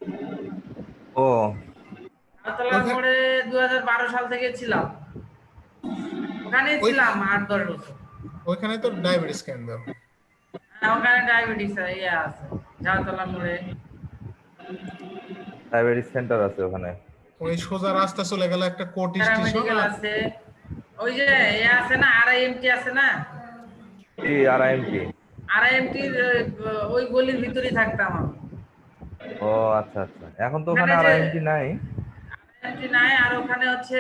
ও আগরতলার ওইখানে মোড়ে 2012 সাল থেকে ছিলাম, ওখানেই ওই ছিলাম 8-10 বছর। ওইখানে তো ডায়াবেটিস কেন্দ্র। হ্যাঁ, ওখানে ডায়াবেটিস ইয়ে আছে, ঝাড়তলা মোড়ে। ডায়াবেটিস সেন্টার আছে ওখানে। ওই সোজা রাস্তা চলে গেল একটা কোর্ট স্টেশন প্যারামেডিকেল আর আছে, ওই যে ইয়ে আছে না, RIMT আছে না, কি আর আই এম টি? RIMTর ওই গলির ভিতরেই থাকতাম আমি। ও আচ্ছা আচ্ছা, এখন তো ওখানে ওখানে আর যে আই এম টি নাই। RIMT নাই, আর ওখানে হচ্ছে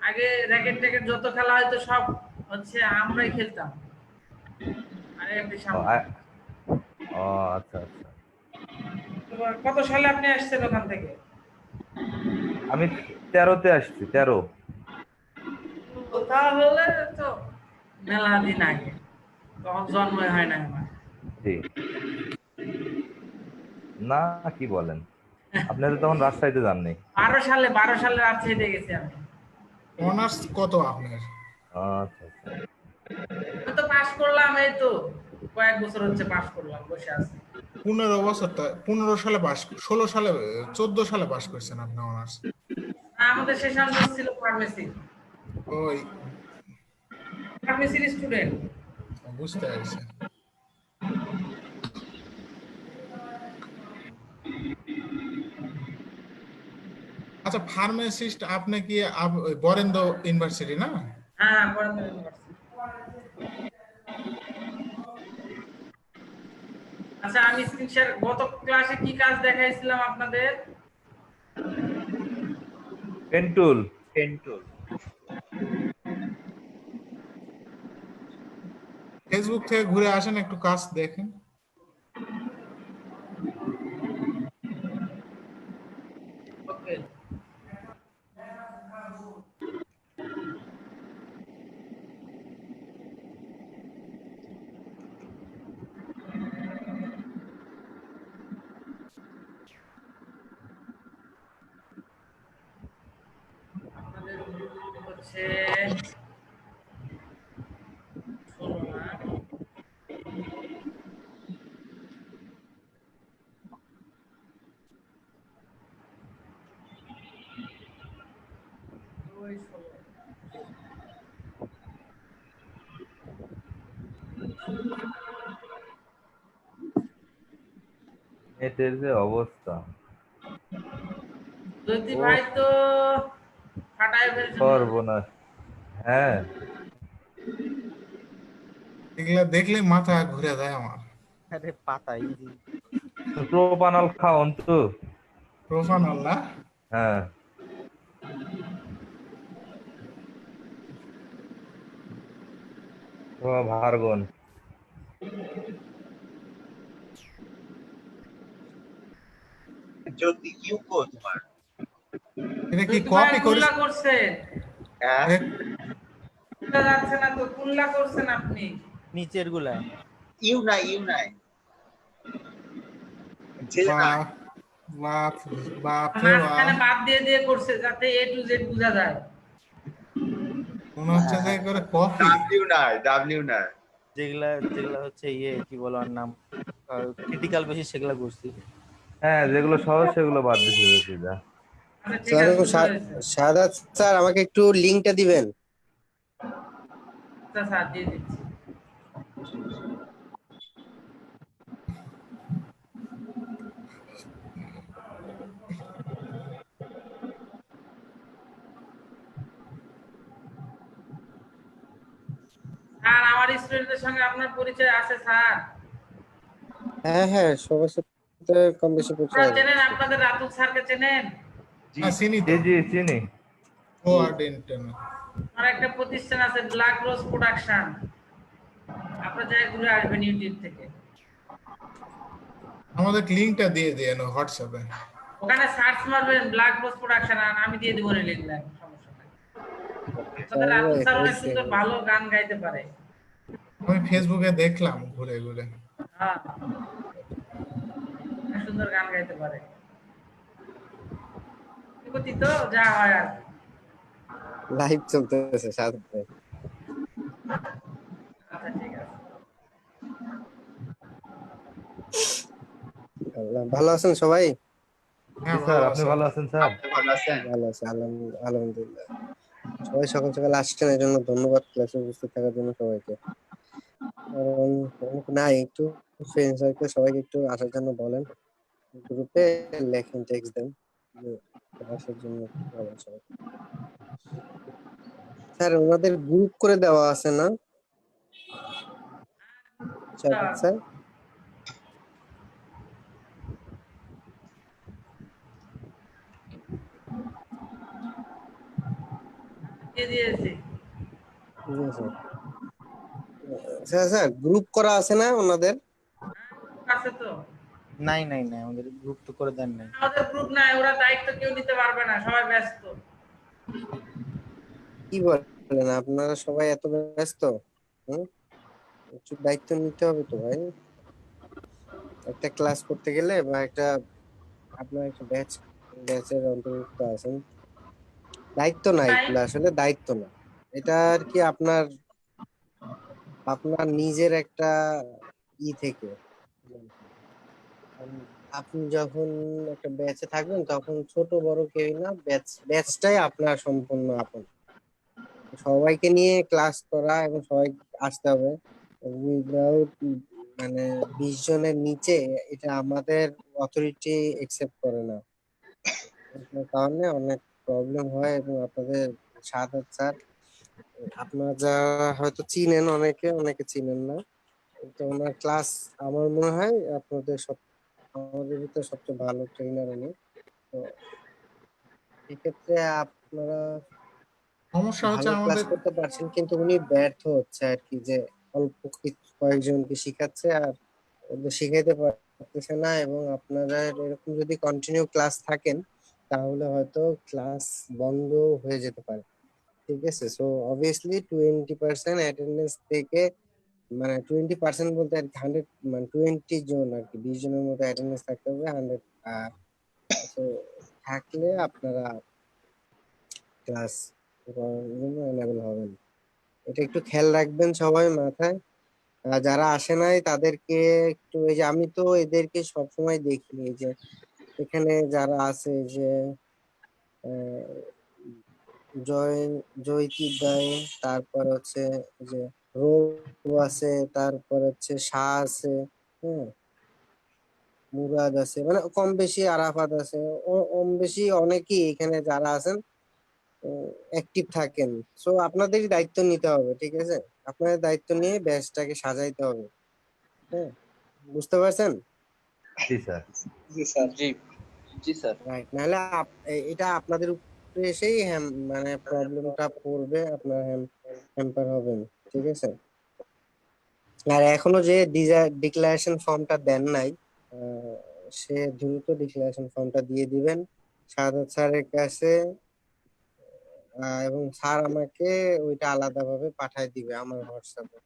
আগে র্যাকেট ট্যাকেট যত খেলা হয়তো সব হচ্ছে আমরাই খেলতাম RIMTর ও সামনে। ও আচ্ছা আচ্ছা। কত সালে আপনি আসছেন ওখান থেকে? আমি 13-তে আসছি, 13। তাহলে তো মেলা দিন আগে, তখন জন্মই হয় না আমার। জি। না, কি বলেন, আপনি তো তখন রাজশাহীতে যাননি। 12 সালে রাজশাহীতে গেছি আমি। অনার্স কত আপনার? আচ্ছা আচ্ছা। আমি তো পাশ করলাম, এই তো কয়েক বছর হচ্ছে পাশ করলাম, বসে আছি। 15 বছর, তো 15 সালে পাস, 16 সালে, 14 সালে পাস করছেন আপনি অনার্স? আমাদের সেশন ছিল ফার্মেসি, ওই ফার্মেসির স্টুডেন্ট। বুঝতে পারছি। আচ্ছা, ফার্মাসিস্ট আপনি কি ওই বরেন্দ্র ইউনিভার্সিটি না? হ্যাঁ, বরেন্দ্র ইউনিভার্সিটি। আচ্ছা, আমি স্ক্রিন শেয়ার, গত ক্লাসে কি কাজ দেখাইছিলাম আপনাদের? পেন্টুল। পেন্টুল। ফেসবুক থেকে ঘুরে আসেন, একটু কাজ দেখেন। ওকে। আপনাদের হচ্ছে 16 না? ওই 16। নেটের যে অবস্থা! জ্যোতি ও ভাই তো ফাটায় ফেলছেন মনে হয়। সর্বনাশ! হ্যাঁ, এগুলা দেখলে মাথা ঘুরে যায় আমার। আরে পাতা ইজি। প্রোপানল খাওন তো। প্রোফানল না? হ্যাঁ, ভার্গন। যদি ইউকো তোমার এটা কি জ্যোতি ভাই কপি করে? কুল্লা করছেন, হ্যাঁ বোঝা যাচ্ছে না তো, কুল্লা করছেন আপনি। নিচের গুলা। ইউ নাই যে নাই বাপ, বাপ, বাপ রে মাঝখানে বাপ! বাদ দিয়ে দিয়ে করছে যাতে A to Z বোঝা যায়। মনে হচ্ছে যে করে কপি। ডাব্লিউ নাই যেগুলা যেগুলা হচ্ছে ইয়ে কি বলো আর নাম, ক্রিটিক্যাল বেশি সেগুলা করছি। হ্যাঁ, যেগুলো সহজ সেগুলো বাদ দিছে জ্যোতিদা। আচ্ছা, ঠিক আছে, আসসালামু সুন্দর হয়েছে। শাহাদাত স্যার, আমাকে একটু লিঙ্কটা দিবেন। আচ্ছা স্যার, দিয়ে দিচ্ছি। স্যার, আমার স্টুডেন্টদের সঙ্গে আপনার পরিচয় আছে স্যার? হ্যাঁ হ্যাঁ, সবার সাথে কম বেশি পরিচয় আপনারা চেনেন, আছে। আপনাদের রাতুল স্যারকে চেনেন? জি হ্যাঁ, চিনি জি তো। জি চিনি। ও জি আর ডেন্টেন। আমার একটা প্রতিষ্ঠান আছে, ব্ল্যাক রোজ প্রোডাকশন। আপনার জায়গায় ঘুরে আসবেন ইউটিউব থেকে। আমাদের লিঙ্কটা দিয়ে দেন হোয়াটসঅ্যাপে। ওখানে সার্চ মারবেন ব্ল্যাক রোজ প্রোডাকশন, আর আমি দিয়ে দেবো লিংক, সমস্যা নাই। ওকে আপনাদের রাতুল স্যার অনেক হয়েছে। সুন্দর ভালো গান গাইতে পারে। আমি ফেসবুকে দেখলাম ঘুরে ঘুরে। হ্যাঁ, অনেক সুন্দর গান গাইতে পারে। তো যা হয় আর কি। লাইভ চলতেছে সাথে। আচ্ছা, ঠিক আছে। ভালো আছেন সবাই? হ্যাঁ জি স্যার, ভালো আপনি আছে। ভালো আছেন স্যার? আপনি ভালো আছেন? ভালো আছে, আলহামদুলিল্লাহ। সবাই সকাল সকাল আসছেন, এর জন্য ধন্যবাদ ক্লাসে উপস্থিত থাকার জন্য সবাইকে। কারণ অনেক নাই, একটু ফ্রেন্ড সার্কেল সবাইকে একটু আসার জন্য বলেন, গ্রুপে লেখেন, টেক্সট দেন যে আসার জন্য বলেন সবাই। স্যার ওনাদের গ্রুপ করে দেওয়া আছে না শাহাদাত স্যার? দিয়ে দিয়েছি। ঠিক আছে স্যার। স্যার গ্রুপ করা আছে না ওনাদের? আছে তো। নাই নাই নাই, আমাদের গ্রুপ তো করে দেন নাই। আমাদের গ্রুপ নাই, ওরা দায়িত্ব কেউ নিতে পারবে না, সবাই ব্যস্ত। কি বলেন, আপনারা সবাই এত ব্যস্ত? হুম, একটু দায়িত্ব নিতে হবে তো ভাই। একটা ক্লাস করতে গেলে বা একটা আপনার একটা ব্যাচের অন্তর্ভুক্ত আছেন, দায়িত্ব না, তাই এগুলো আসলে দায়িত্ব না। এটা আর কি আপনার আপনার নিজের একটা থেকে আপনি যখন একটা ব্যাচে থাকবেন তখন ছোট বড় কেউই না, ব্যাচটাই আপনার সম্পূর্ণ আপন। সবাইকে নিয়ে ক্লাস করা এবং সবাই আসতে হবে উইদাউট মানে 20 জনের নিচে, এটা আমাদের অথরিটি একসেপ্ট করে না। এটার কারণে অনেক প্রবলেম হয়। এবং আপনাদের সাহায্য স্যার, আপনারা যারা হয়তো চিনেন, অনেকে অনেকে চিনেন না, তো ওনার ক্লাস আমার মনে হয় আপনাদের সব আমাদের ভিতরে সবচেয়ে ভালো ট্রেনার উনি। তো এক্ষেত্রে আপনারা সমস্যা হচ্ছে ভালো ক্লাস আমাদের। করতে পারছেন, কিন্তু উনি ব্যর্থ হচ্ছে আর কি, যে অল্প কয়েকজনকে শিখাচ্ছে আর ওদের শিখাইতে পারতেছে না। এবং আপনারা এরকম যদি কন্টিনিউ ক্লাস থাকেন তাহলে হয়তো ক্লাস বন্ধ হয়ে যেতে পারে। ঠিক আছে, সো অবভিয়াসলি 20% অ্যাটেন্ডেন্স থেকে, মানে 20% বলতে আর 100, মানে 20 জন আর কি, 20 জনের মতো অ্যাটেন্ডেন্স থাকতে হবে 100। তো থাকলে আপনারা ক্লাস করার জন্য এনেবল হবেন। এটা একটু খেয়াল রাখবেন সবাই মাথায়। যারা আসে নাই তাদেরকে একটু, এই যে আমি তো এদেরকে সবসময় দেখি, এই যে এখানে যারা আছে, এই যে আহ, জয় জয়তি দায়, তারপর হচ্ছে এই যে রবি আছে, তারপর হচ্ছে শাহ আছে, হ্যাঁ, মুরাদ আছে, মানে কম বেশি আরাফাত আছে, কম বেশি অনেকেই এখানে যারা আছেন অ্যাক্টিভ থাকেন। সো আপনাদেরই দায়িত্ব নিতে হবে, ঠিক আছে? আপনাদের দায়িত্ব নিয়ে ব্যাচটাকে সাজাইতে হবে। হ্যাঁ, বুঝতে পারছেন? জি স্যার। জি স্যার। জি। জি স্যার। রাইট, নাহলে এটা আপনাদের উপরে এসেই মানে প্রবলেমটা পড়বে, আপনার হ্যাম্পার হবেন। ঠিক আছে, আর এখনো যে ডিক্লারেশন ফর্মটা দেন নাই, আহ, সে দ্রুত ডিক্লারেশন ফর্মটা দিয়ে দিবেন সারদা স্যারের কাছে। এবং স্যার আমাকে ওইটা আলাদাভাবে পাঠায় দিবে আমার হোয়াটসঅ্যাপে।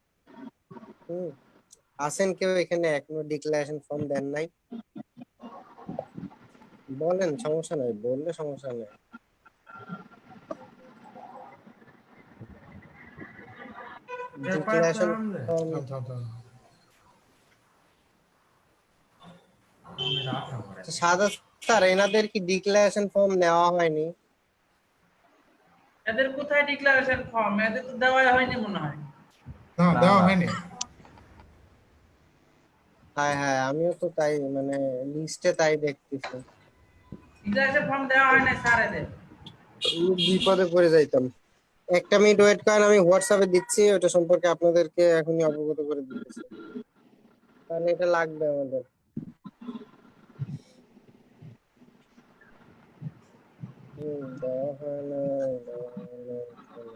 হুম, আছেন কেউ এখানে এখনো ডিক্লারেশন ফর্ম দেন নাই? বলেন, সমস্যা নাই, বললে সমস্যা নেই। ডিক্লারেশন ফর্ম থাম, থাম, থাম। সাদা স্যার, এনাদের কি ডিক্লারেশন ফর্ম নেওয়া হয়নি? এদের কোথায় ডিক্লারেশন ফর্ম? এদের তো দেওয়াই হয়নি মনে হয়। না, না দেওয়া না। হয়নি। হ্যাঁ হ্যাঁ, আমিও তো তাই, মানে লিস্টে তাই দেখতেছি। ডিক্লারেশন ফর্ম দেওয়া হয় না স্যার এদের। বিপদে পড়ে যাইতাম। একটা মিনিট ওয়েট করেন, আমি হোয়াটসঅ্যাপে দিচ্ছি, ওটা সম্পর্কে আপনাদেরকে এখনই অবগত করে দিতেছি, কারণ এটা লাগবে আমাদের। দেওয়া হয় না, দেওয়া হয় না কেন?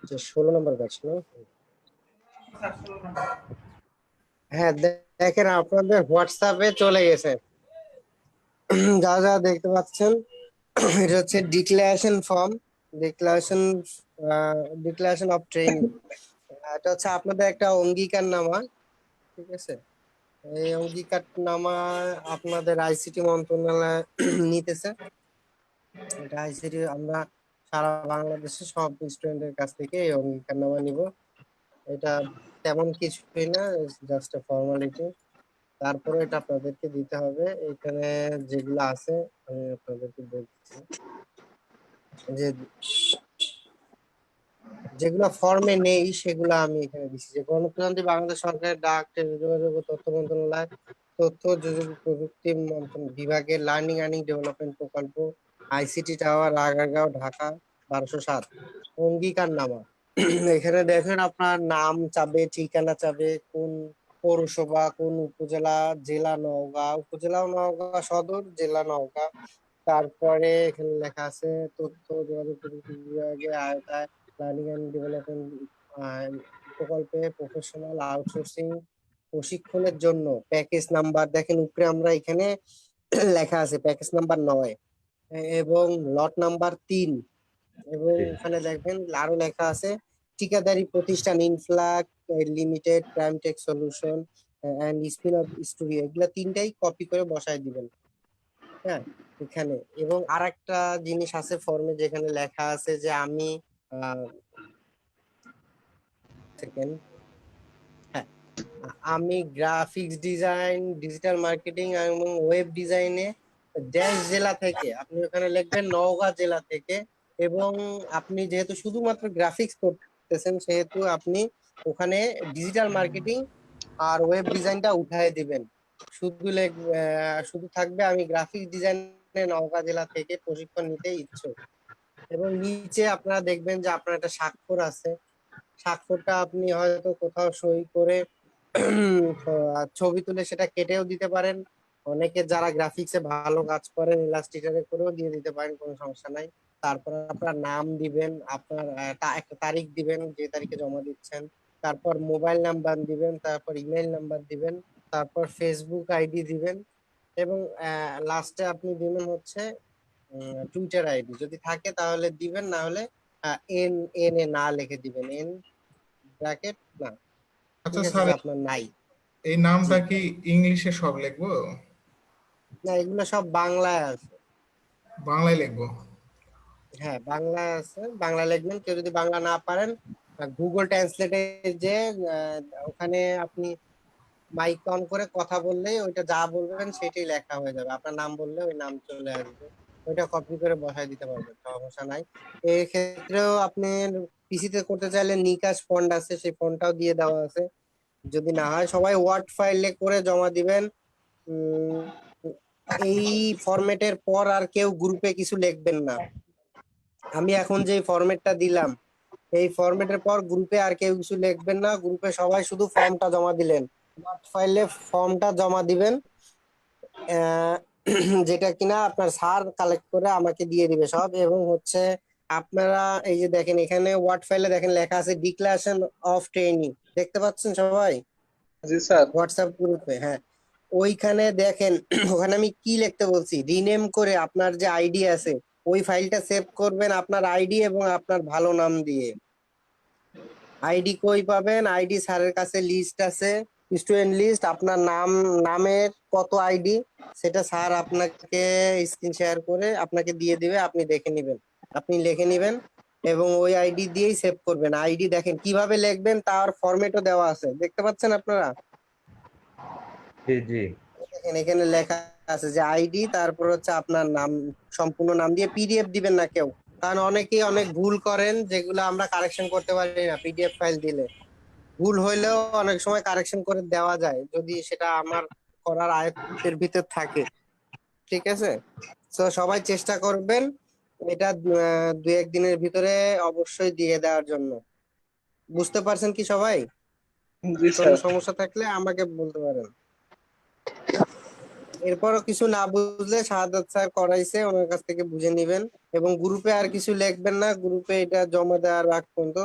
যে 16 নম্বর ব্যাচ না? স্যার 16 নম্বর। হ্যাঁ, দেখেন আপনাদের হোয়াটসঅ্যাপে চলে গেছে। যা যা দেখতে পাচ্ছেন এটা হচ্ছে declaration form, declaration declaration of training. এটা হচ্ছে আপনাদের একটা অঙ্গীকারনামা, ঠিক আছে? এই অঙ্গীকারনামা আপনাদের আইসিটি মন্ত্রণালয় নিতেছে। এটা আইসিটি আমরা সারা বাংলাদেশের সব স্টুডেন্টের কাছ থেকে এই অঙ্গীকারনামা নিব। এটা তেমন কিছুই না, জাস্ট এ ফর্মালিটি। তারপরে এটা আপনাদেরকে দিতে হবে। এখানে যেগুলো আছে আমি আপনাদেরকে বলছি, যে যেগুলো ফর্মে নেই সেগুলো আমি এখানে দিচ্ছি। যে গণপ্রজাতন্ত্রী বাংলাদেশ সরকারের ডাক, টেলিযোগাযোগ ও তথ্য মন্ত্রণালয়, তথ্য ও যোগাযোগ প্রযুক্তি বিভাগের লার্নিং অ্যান্ড ডেভেলপমেন্ট প্রকল্প, আইসিটি টাওয়ার, আগারগাঁও, ঢাকা 1207 অঙ্গীকারনামা। এখানে দেখেন আপনার নাম চাবে, ঠিকানা চাবে, কোন পৌরসভা, কোন উপজেলা, জেলা নওগাঁ, উপজেলা নওগাঁ সদর, জেলা নওগাঁ। তারপরে এখানে লেখা আছে তথ্য ও যোগাযোগ প্রযুক্তি বিভাগে আওতায় লার্নিং অ্যান্ড ডেভেলপমেন্ট প্রকল্পে প্রফেশনাল আউটসোর্সিং প্রশিক্ষণের জন্য প্যাকেজ নাম্বার। দেখেন উপরে আমরা এখানে লেখা আছে প্যাকেজ নাম্বার 9 এবং লট নাম্বার 3, এবং এখানে দেখবেন আরো লেখা আছে ঠিকাদারি প্রতিষ্ঠান ইনফ্লাক limited, Primetech solution and spin off studio. এগুলা তিনটাই কপি করে বসায় দিবেন। হ্যাঁ, এখানে এবং আরেকটা জিনিস আছে ফর্মে, যেখানে লেখা আছে যে আমি সেকেন্ড, হ্যাঁ, আমি গ্রাফিক্স ডিজাইন, ডিজিটাল মার্কেটিং এবং ওয়েব ডিজাইনে ড্যাশ জেলা থেকে, আপনি ওখানে লিখবেন নওগাঁ জেলা থেকে। এবং আপনি যেহেতু শুধুমাত্র গ্রাফিক্স করতেছেন সেহেতু আপনি ওখানে ডিজিটাল মার্কেটিং আর ওয়েব ডিজাইনটা উঠায় দিবেন। শুধু থাকবে আমি গ্রাফিক্স ডিজাইনে নওগাঁ জেলা থেকে প্রশিক্ষণ নিতে ইচ্ছুক। এবং নিচে আপনারা দেখবেন যে আপনার একটা স্বাক্ষর আছে, স্বাক্ষরটা আপনি হয়তো কোথাও সই করে ছবি তুলে সেটা কেটেও দিতে পারেন। অনেকে যারা গ্রাফিক্সে ভালো কাজ করেন ইলাস্ট্রেটরে করেও দিয়ে দিতে পারেন, কোনো সমস্যা নাই। তারপর আপনার নাম দিবেন, আপনার একটা তারিখ দিবেন যে তারিখে জমা দিচ্ছেন, তারপর মোবাইল নাম্বার দিবেন, তারপর ইমেল নাম্বার দিবেন, তারপর ফেসবুক আইডি দিবেন, এবং লাস্টে আপনি দিবেন হচ্ছে টুইটার আইডি। যদি থাকে তাহলে দিবেন, না হলে এন এন এ না লিখে দিবেন, এন ব্র্যাকেট না। আচ্ছা ঠিক আছে, স্যার, আপনার নাই। এই নামটা কি ইংলিশে সব লিখবো? না, এগুলো সব বাংলায় আছে। বাংলায় লিখবো? হ্যাঁ, বাংলায় আছে, বাংলা লিখবেন। কেউ যদি বাংলা না পারেন গুগল ট্রান্সলেটে যে ওখানে আপনি মাইক অন করে কথা বললেই ওইটা যা বলবেন সেটাই লেখা হয়ে যাবে। আপনার নাম বললে ওই নাম চলে আসবে, ওইটা কপি করে বসায় দিতে পারবেন, সমস্যা নাই। এই ক্ষেত্রেও আপনি পিসিতে করতে চাইলে নিকাশ ফন্ট আছে, সেই ফন্টটাও দিয়ে দেওয়া আছে। যদি না হয় সবাই ওয়ার্ড ফাইলে করে জমা দিবেন। এই ফরম্যাটের পর আর কেউ গ্রুপে কিছু লিখবেন না। আমি এখন যে ফরম্যাটটা দিলাম এই ফরম্যাটের পর গ্রুপে আর কেউ কিছু লিখবেন না। গ্রুপে সবাই শুধু ফর্মটা জমা দিলেন, ওয়ার্ড ফাইলে ফর্মটা জমা দিবেন, যেটা কিনা আপনার স্যার কালেক্ট করে আমাকে দিয়ে দিবে সব। এবং হচ্ছে আপনারা এই যে দেখেন এখানে ওয়ার্ড ফাইলে দেখেন লেখা আছে ডিক্লারেশন অফ ট্রেনিং, দেখতে পাচ্ছেন সবাই জি স্যার। হোয়াটসঅ্যাপ গ্রুপে? হ্যাঁ, ওইখানে দেখেন ওখানে আমি কি লিখতে বলছি, রিনেম করে আপনার যে আইডি আছে ওই ফাইলটা সেভ করবেন আপনার আইডি এবং আপনার ভালো নাম দিয়ে। আইডি কই পাবেন? আইডি স্যারের কাছে লিস্ট আছে, স্টুডেন্ট লিস্ট। আপনার নামের কত আইডি সেটা স্যার আপনাকে স্ক্রিন শেয়ার করে আপনাকে দিয়ে দিবে, আপনি দেখে নেবেন, আপনি লিখে নেবেন এবং ওই আইডি দিয়েই সেভ করবেন। আইডি দেখেন কিভাবে লিখবেন তার ফরম্যাটও দেওয়া আছে, দেখতে পাচ্ছেন আপনারা? জি জি। দেখেন এখানে লেখা আছে যে আইডি, তারপর হচ্ছে আপনার নাম, সম্পূর্ণ নাম দিয়ে পিডিএফ দিবেন না কেউ, কারণ অনেকেই অনেক ভুল করেন যেগুলো আমরা কারেকশন করতে পারি না। পিডিএফ ফাইল দিলে ভুল হইলেও অনেক সময় কারেকশন করে দেওয়া যায় যদি সেটা আমার করার আয়ত্তের ভিতর থাকে, ঠিক আছে? তো সবাই চেষ্টা করবেন এটা 2-1 দিনের ভিতরে অবশ্যই দিয়ে দেওয়ার জন্য। বুঝতে পারছেন কি সবাই? জি কোনো স্যার। সমস্যা থাকলে আমাকে বলতে পারেন। এরপরও কিছু না বুঝলে শাহাদাত স্যার করাইছে, ওনার কাছ থেকে বুঝে নিবেন। এবং গ্রুপে আর কিছু লিখবেন না, গ্রুপে এটা জমা দেওয়ার আগ পর্যন্ত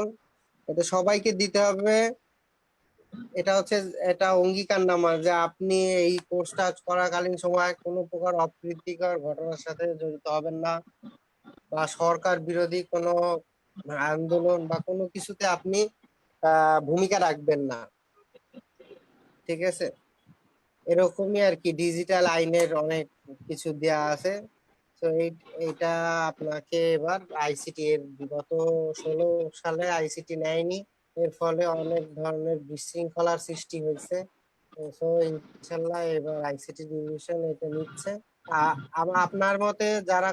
এটা সবাইকে দিতে হবে। এটা হচ্ছে এটা অঙ্গীকারনামা যে আপনি এই কোর্সটা করাকালীন সময় কোনো প্রকার অপ্রীতিকর ঘটনার সাথে জড়িত হবেন না, বা সরকার বিরোধী কোনো আন্দোলন বা কোনো কিছুতে আপনি ভূমিকা রাখবেন না। ঠিক আছে, এরকমই আর কি। ডিজিটাল আইনের অনেক কিছু দেয়া আছে। তো এইটা আপনাকে এবার আইসিটি এর বিগত 16 সালে আইসিটি নেয়নি, এর ফলে অনেক ধরনের বিশৃঙ্খলার সৃষ্টি হয়েছে। তো ইনশাল্লাহ এবার আইসিটি ডিভিশন এটা নিচ্ছে। আপনার মতে যারা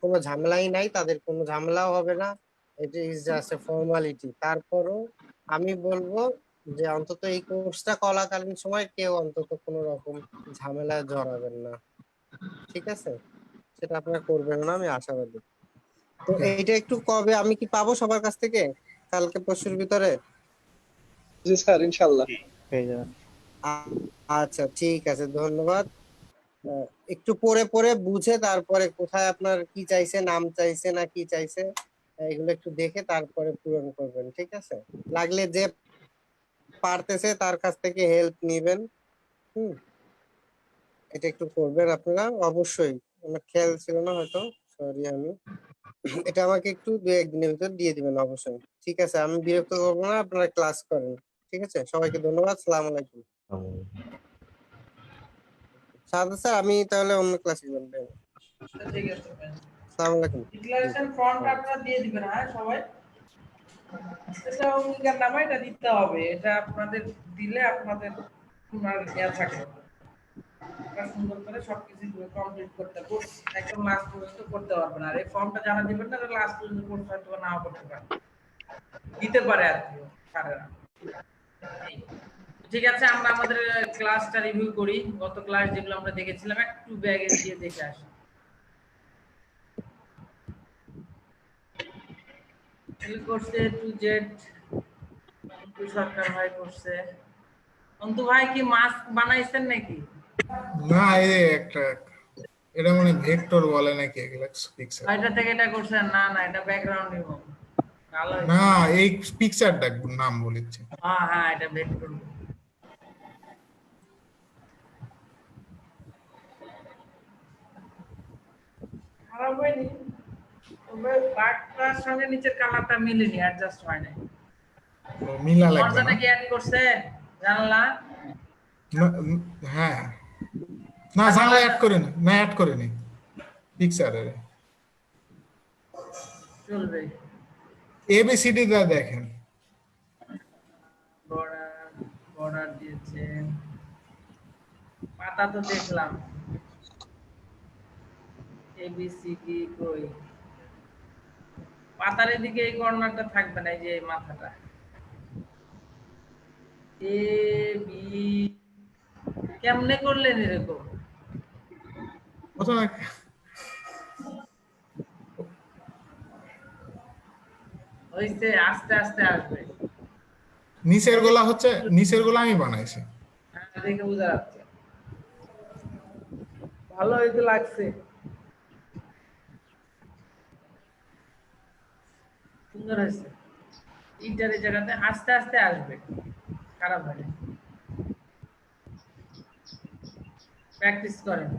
কোনো ঝামেলাই নাই, তাদের কোনো ঝামেলাও হবে না, এটা ইজ জাস্ট এ ফর্মালিটি। তারপরও আমি বলবো যে অন্তত এই কোর্সটা চলাকালীন সময় কেউ অন্তত কোনো রকম ঝামেলায় জড়াবেন না। ঠিক আছে, সেটা আপনারা করবেন না, আমি আশাবাদী। তো এইটা একটু কবে আমি কি পাবো সবার কাছ থেকে? কালকে পরশুর ভিতরে? জি স্যার, ইনশাল্লাহ। পেয়ে যাবেন। আচ্ছা ঠিক আছে, ধন্যবাদ। একটু পড়ে পড়ে বুঝে তারপরে কোথায় আপনার কি চাইছে, নাম চাইছে না কি চাইছে, এগুলো একটু দেখে তারপরে পূরণ করবেন। ঠিক আছে, লাগলে যে পারতেছে তার কাছ থেকে হেল্প নিবেন। এটা একটু করবেন আপনারা অবশ্যই। আমার খেয়াল ছিল না হয়তো, সরি। আমি এটা আমাকে একটু 2-1 দিনের ভিতর দিয়ে দিবেন অবশ্যই। ঠিক আছে, আমি বিরক্ত করবো না, আপনারা ক্লাস করেন। ঠিক আছে, সবাইকে ধন্যবাদ। আসসালামু আলাইকুম। সাদা স্যার, আমি তাহলে অন্য ক্লাসে যাবেন। ঠিক আছে। আসসালামু আলাইকুম। ডিক্লারেশন ফর্মটা আপনারা দিয়ে দিবেন, হ্যাঁ সবাই। এটা অঙ্গীকারনামা, এটা দিতে হবে। এটা আপনাদের দিলে আপনাদের ইয়া থাকে, সুন্দর করে সবকিছু কমপ্লিট করতে কোর্স একদম লাস্ট পর্যন্ত করতে পারবেন। আর এই ফর্মটা যারা দিবেন না, লাস্ট পর্যন্ত কোর্স হয়তো নাও করতে পারে, দিতে পারে আর কি স্যারেরা। ঠিক আছে, আমরা আমাদের ক্লাসটা রিভিউ করি। গত ক্লাস যেগুলো আমরা দেখেছিলাম একটু ব্যাগে দিয়ে দেখে আসি। এই কোর্সে টু জেড অন্তু সরকার ভাই করছে। অন্তু ভাই কি মাস্ক বানাইছেন নাকি? না, এই একটা এটা মানে ভেক্টর বলে নাকি এগুলা পিকচার? এটা থেকে এটা করছেন? না না, এটা ব্যাকগ্রাউন্ড নিব কালো। না, এই পিকচারটা নাম বলেছে। হ্যাঁ হ্যাঁ, এটা ভেক্টর। খারাপ হয়নি, তবে বাটটার সঙ্গে নিচের কালারটা মিলেনি, অ্যাডজাস্ট হয় নাই। ও, মিলা লাগবে দরজাটা না? কি অ্যাড করছে জানলা? হ্যাঁ, না জানলা অ্যাড করে না, না অ্যাড করে নি পিকচারে। চলবে। এবিসিডি দা দেখেন। বর্ডার বর্ডার দিয়েছে, পাতা তো দেখলাম। এবিসিডি কই? পাতার এদিকে এই কর্নারটা থাকবে না, এই যে এই মাথাটা। এ বি কেমনে করলেন এরকম? প্রথমে হইছে, আস্তে আস্তে আসবে। নিচের গোলা আমি বানাইছি। হ্যাঁ, দেখে বোঝা যাচ্ছে। ভালো হইতে লাগছে, সুন্দর হয়েছে। ইন্টার এই জায়গাতে আস্তে আস্তে আসবে, খারাপ হয় না। প্র্যাকটিস করেন।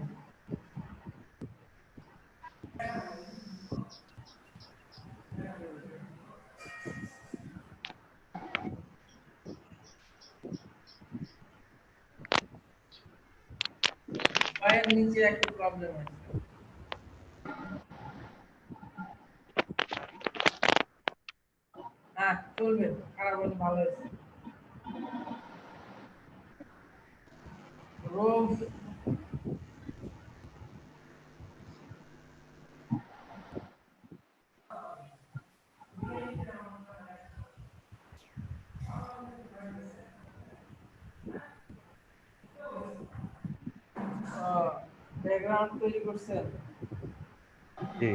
পায়ের নিচে একটু প্রবলেম আছে। হ্যাঁ চলবে, খারাপ হলে ভালো হয়েছে। রোগ ব্যাকগ্রাউন্ড তৈরি করছেন? জি।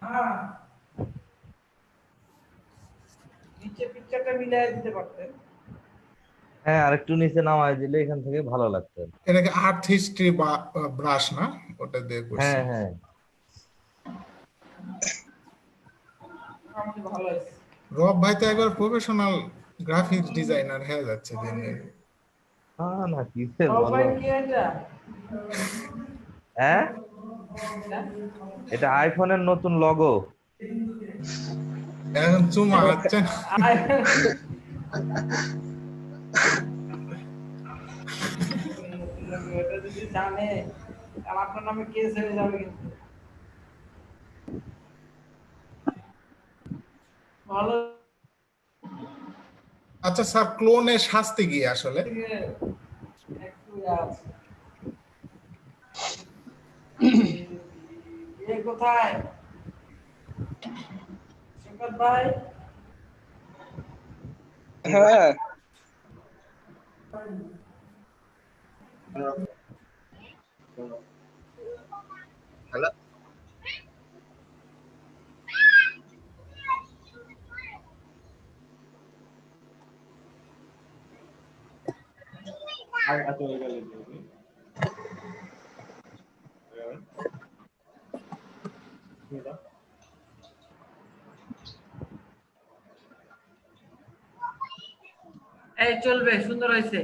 হ্যাঁ, নিচে পিকচারটা মিলাই দিতে পারতেন। হ্যাঁ, আরেকটু নিচে নামায় দিলে এখান থেকে ভালো লাগতো। এটাকে আর্ট হিস্ট্রি বা ব্রাশ না, ওটা দিয়ে করছি। হ্যাঁ হ্যাঁ, মোটামুটি ভালো হয়েছে। রব ভাই তো একবার প্রফেশনাল গ্রাফিক্স ডিজাইনার হয়ে যাচ্ছে দিন দিন। না কিসে সবাই বলো? কি এটা? হ্যাঁ, এটা আইফোনের নতুন লগো। এখন চুমা হাচ্ছেন। এটা যদি জানে তাহলে আপনার নামে কেস হয়ে যাবে কিন্তু। ভালো আচ্ছা স্যার, ক্লোনের শাস্তি কি আসলে? থেকে একটু আছে। এ কোথায়? শঙ্কর ভাই হ্যাঁ হ্যালো, এই চলবে, সুন্দর হয়েছে।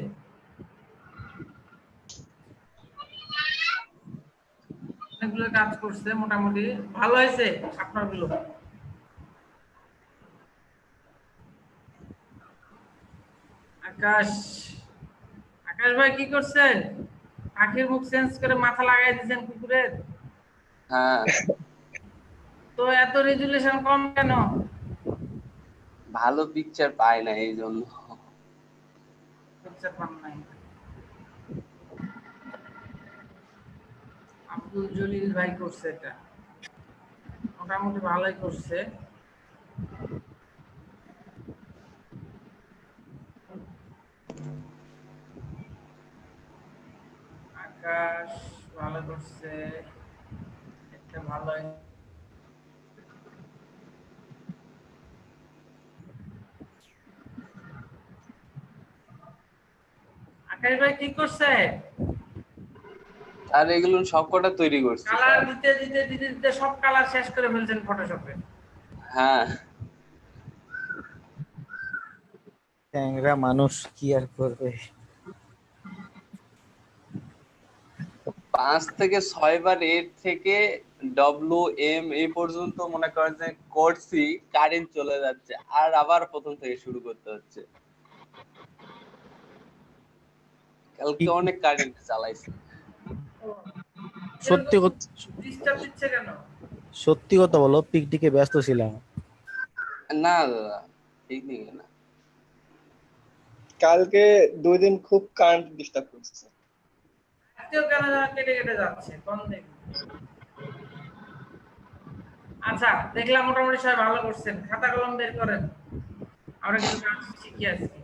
অনেকগুলো কাজ করছে, মোটামুটি ভালো হয়েছে আপনার গুলো। আকাশ, আকাশ ভাই কি করছেন? পাখির মুখ চেঞ্জ করে মাথা লাগাই দিয়েছেন কুকুরের। হ্যাঁ, তো এত রেজুলেশন কম কেন? ভালো পিকচার পাই না এই জন্য। পিকচার পান নাই। আব্দুল জলিল ভাই করছে এটা, মোটামুটি ভালোই করছে। আকাশ ভালো করছে, এটা ভালোই। আকাশ ভাই কি করছে? আর এগুলো সবকটা তৈরি করছি কালার স্যার। দিতে দিতে দিতে দিতে সব কালার শেষ করে ফেলছেন ফটোশপে। হ্যাঁ, ট্যাংরা মানুষ কি আর করবে। 5 থেকে 6 বার এর থেকে WM এই পর্যন্ত মনে করেন যে করছি, কারেন্ট চলে যাচ্ছে আর আবার প্রথম থেকে শুরু করতে হচ্ছে। কালকে অনেক কারেন্ট চালাইছি। সত্যি ডিস্টার্ব দিচ্ছে কেন? সত্যি কথা বলো, পিকনিকে ব্যস্ত ছিলাম। না দাদা, পিকনিকে না। কালকে 2 দিন খুব কারেন্ট ডিস্টার্ব করছে। আজকেও কেন যেন কেটে কেটে যাচ্ছে, কোন দেখি। আচ্ছা, দেখলাম মোটামুটি সবাই ভালো করছেন। খাতা কলম বের করেন, আমরা কিছু কাজ শিখি আজকে।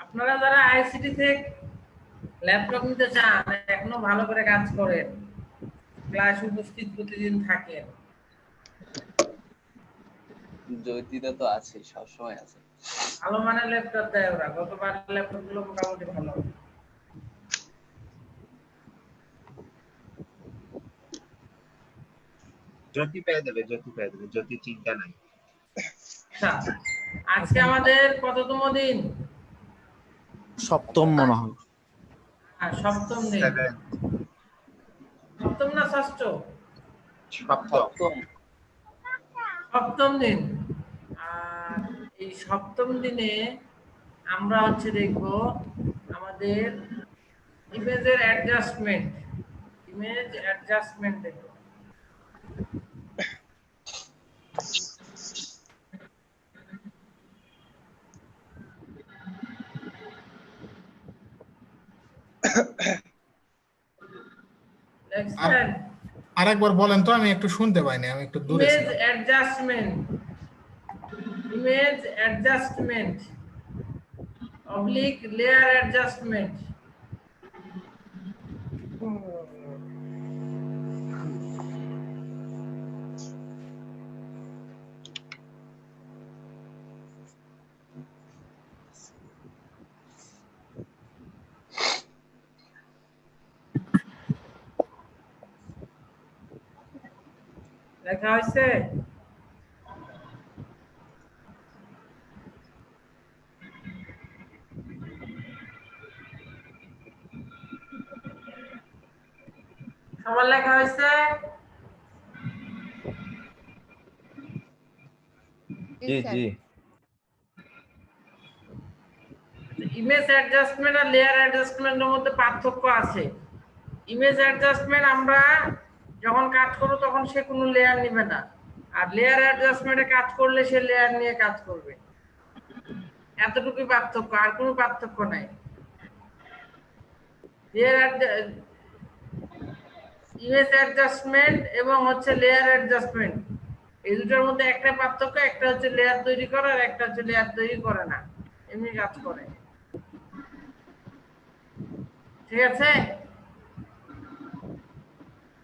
আপনারা যারা আইসিটি থেকে ল্যাপটপ নিতে চান, এখনো ভালো করে কাজ করেন, ক্লাস উপস্থিত প্রতিদিন থাকেন। জ্যোতিটা তো আছে, সবসময় আছে। ভালো মানের ল্যাপটপ দেয় ওরা, গতবার ল্যাপটপ গুলো মোটামুটি ভালো। জ্যোতি পেয়ে যাবে, জ্যোতি পেয়ে যাবে, জ্যোতি চিন্তা নাই। আচ্ছা, আজকে আমাদের কততম দিন? সপ্তম মনে হয়। হ্যাঁ, সপ্তম দিন। 7 সপ্তম না ষষ্ঠ? সপ্তম। সপ্তম দিন। আর এই সপ্তম দিনে আমরা হচ্ছে দেখব আমাদের ইমেজের অ্যাডজাস্টমেন্ট। ইমেজ অ্যাডজাস্টমেন্ট দেখব। দেখছেন? আরেকবার বলেন তো, আমি একটু শুনতে পাইনি, আমি একটু দূরে ইমেজ ছিলাম। Adjustment, image adjustment oblique layer adjustment. লেখা হয়েছে? সবার লেখা হয়েছে? জি জি। ইমেজ অ্যাডজাস্টমেন্ট আর লেয়ার অ্যাডজাস্টমেন্টের মধ্যে পার্থক্য আছে। ইমেজ অ্যাডজাস্টমেন্ট আমরা যখন কাজ করব তখন সে কোনো লেয়ার নেবে না, আর লেয়ার অ্যাডজাস্টমেন্টে কাজ করলে সে লেয়ার নিয়ে কাজ করবে। এতটুকুই পার্থক্য, আর কোনো পার্থক্য নাই। লেয়ার ইমেজ অ্যাডজাস্টমেন্ট এবং হচ্ছে লেয়ার অ্যাডজাস্টমেন্ট, এই দুটোর মধ্যে একটা পার্থক্য, একটা হচ্ছে লেয়ার তৈরি করা আর একটা হচ্ছে লেয়ার তৈরি করে না, এমনি কাজ করে। ঠিক আছে?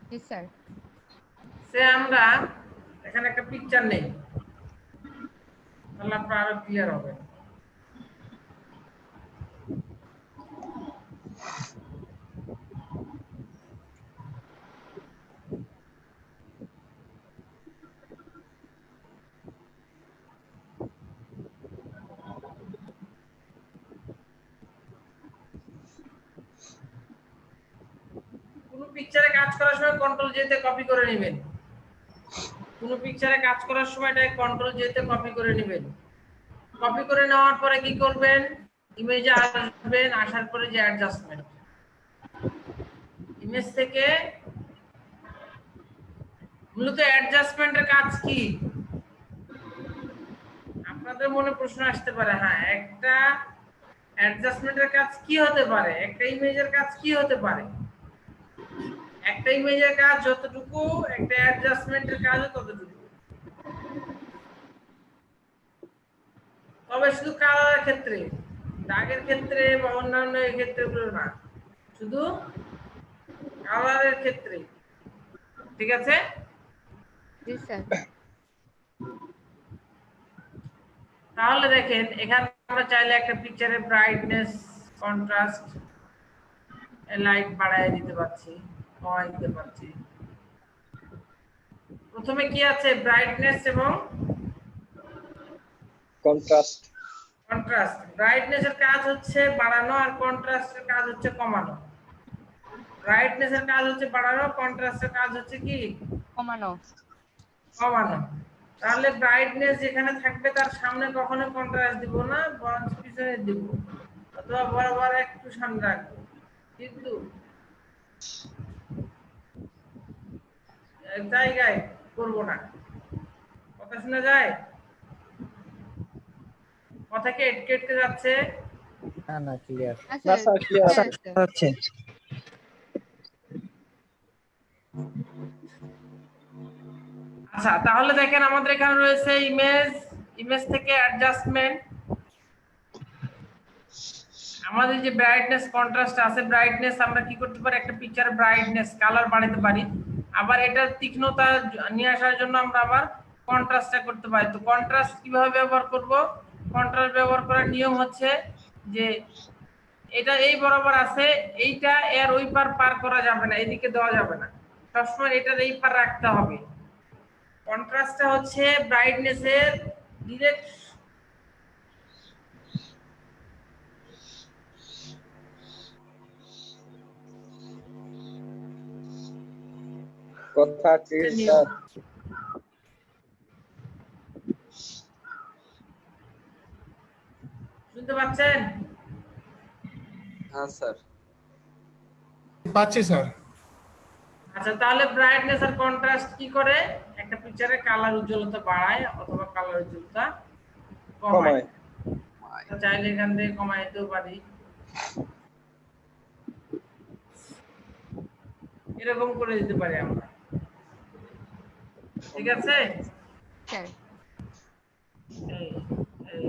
জি স্যার। সে আমরা এখানে একটা পিকচার নেই, তাহলে আপনার আরো ক্লিয়ার হবে। কোনো পিকচারে কাজ করার সময় কন্ট্রোল জেতে কপি করে নেবেন। কোনো পিকচারে কাজ করার সময় এটা কন্ট্রোল জেতে কপি করে নেবেন। কপি করে নেওয়ার পরে কি করবেন? ইমেজে আসবেন, আসার পরে যে অ্যাডজাস্টমেন্ট, ইমেজ থেকে মূলত অ্যাডজাস্টমেন্টের কাজ কি? আপনাদের মনে প্রশ্ন আসতে পারে, হ্যাঁ একটা অ্যাডজাস্টমেন্টের কাজ কি হতে পারে, একটা ইমেজের কাজ কি হতে পারে? একটা ইমেজের কাজ যতটুকু, একটা অ্যাডজাস্টমেন্টের কাজও ততটুকু। তবে শুধু কালারের ক্ষেত্রে, দাগের ক্ষেত্রে বা অন্যান্য ক্ষেত্রেগুলো না, শুধু কালারের ক্ষেত্রে। ঠিক আছে? জি স্যার। তাহলে দেখেন এখানে আমরা চাইলে একটা পিকচারের ব্রাইটনেস, কন্ট্রাস্ট, লাইট বাড়ায় দিতে পারছি, কমায় দিতে পারছি। প্রথমে কি আছে? ব্রাইটনেস এবং কন্ট্রাস্ট। কন্ট্রাস্ট। ব্রাইটনেসের কাজ হচ্ছে বাড়ানো আর কন্ট্রাস্টের কাজ হচ্ছে কমানো। ব্রাইটনেসের কাজ হচ্ছে বাড়ানো, কন্ট্রাস্টের কাজ হচ্ছে কি? কমানো। কমানো। তাহলে ব্রাইটনেস যেখানে থাকবে তার সামনে কখনো কন্ট্রাস্ট দিব না, বরং পিছনে দিব, অথবা বরাবর একটু সামনে রাখবো, কিন্তু জায়গায় করব না। কথা শোনা যায়? কথা কি এটকে এটকে যাচ্ছে? না না ক্লিয়ার। না স্যার, ক্লিয়ার আছে। আচ্ছা আচ্ছা, তাহলে দেখেন আমাদের এখানে রয়েছে ইমেজ, ইমেজ থেকে অ্যাডজাস্টমেন্ট। আমাদের যে ব্রাইটনেস কন্ট্রাস্ট আছে, ব্রাইটনেস আমরা কি করতে পারি? একটা পিকচার ব্রাইটনেস কালার বাড়াতে পারি, আবার এটার তীক্ষ্ণতা নিয়ে আসার জন্য আমরা আবার কন্ট্রাস্টটা করতে পারি। তো কন্ট্রাস্ট কিভাবে ব্যবহার করব? কন্ট্রাস্ট ব্যবহার করার নিয়ম হচ্ছে যে এটা এই বরাবর আছে, এইটা এর ওই পার পার করা যাবে না, এদিকে দেওয়া যাবে না, সবসময় এটার এই পার রাখতে হবে। কন্ট্রাস্টটা হচ্ছে ব্রাইটনেসের ডিরেক্ট কথা ঠিক স্যার। শুনতে পাচ্ছেন? হ্যাঁ স্যার। পাচ্ছি স্যার। আচ্ছা, তাহলে ব্রাইটনেস আর কন্ট্রাস্ট কি করে? একটা পিকচারের কালার উজ্জ্বলতা বাড়ায় অথবা কালার উজ্জ্বলতা কমায়। চাইলে এখান থেকে কমাইতেও পারি, এরকম করে দিতে পারি আমরা। ঠিক আছে? স্যার। এই এই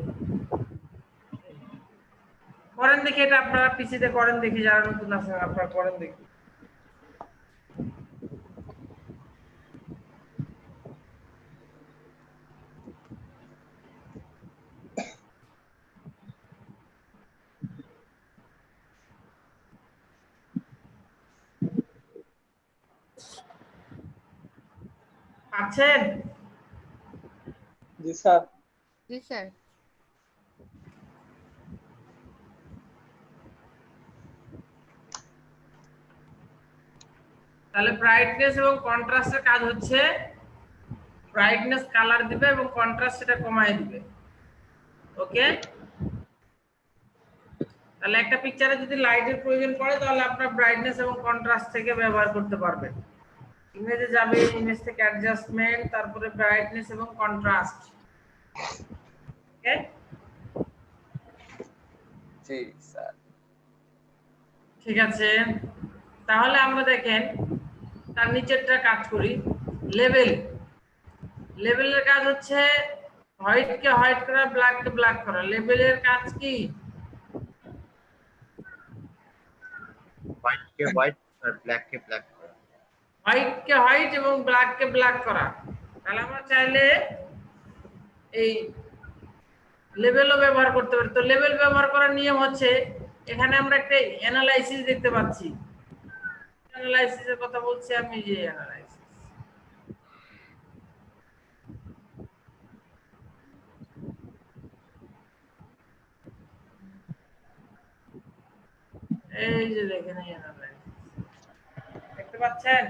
করেন দেখি, এটা আপনারা পিসিতে করেন দেখি, যারা নতুন আছেন আপনারা করেন দেখি। আছেন? জি স্যার। জি স্যার। তাহলে ব্রাইটনেস এবং কন্ট্রাস্টের কাজ হচ্ছে ব্রাইটনেস কালার দিবে এবং কন্ট্রাস্ট সেটা কমায় দিবে। ওকে, তাহলে একটা পিকচারে যদি লাইটের প্রয়োজন পড়ে তাহলে আপনার ব্রাইটনেস এবং কন্ট্রাস্ট থেকে ব্যবহার করতে পারবেন। ইমেজে যাবে, ইমেজ থেকে অ্যাডজাস্টমেন্ট, তারপরে ব্রাইটনেস এবং কন্ট্রাস্ট। ওকে, জি স্যার। ঠিক আছে। তাহলে আমরা দেখেন তার নিচেরটা কাজ করি। লেভেল, লেভেলের কাজ হচ্ছে হোয়াইট কে হোয়াইট করা, ব্ল্যাক কে ব্ল্যাক করা। লেভেলের কাজ কি? হোয়াইট কে হোয়াইট আর ব্ল্যাক কে ব্ল্যাক করা। হোয়াইট কে হোয়াইট এবং ব্ল্যাক কে ব্ল্যাক করা। তাহলে আমরা চাইলে এই লেভেলও ব্যবহার করতে পারি। তো লেভেল ব্যবহার করার নিয়ম হচ্ছে, এখানে আমরা একটা অ্যানালাইসিস দেখতে পাচ্ছি। অ্যানালাইসিসের কথা বলছি আমি, যে অ্যানালাইসিস, এই যে দেখেন এই অ্যানালাইসিস দেখতে পাচ্ছেন?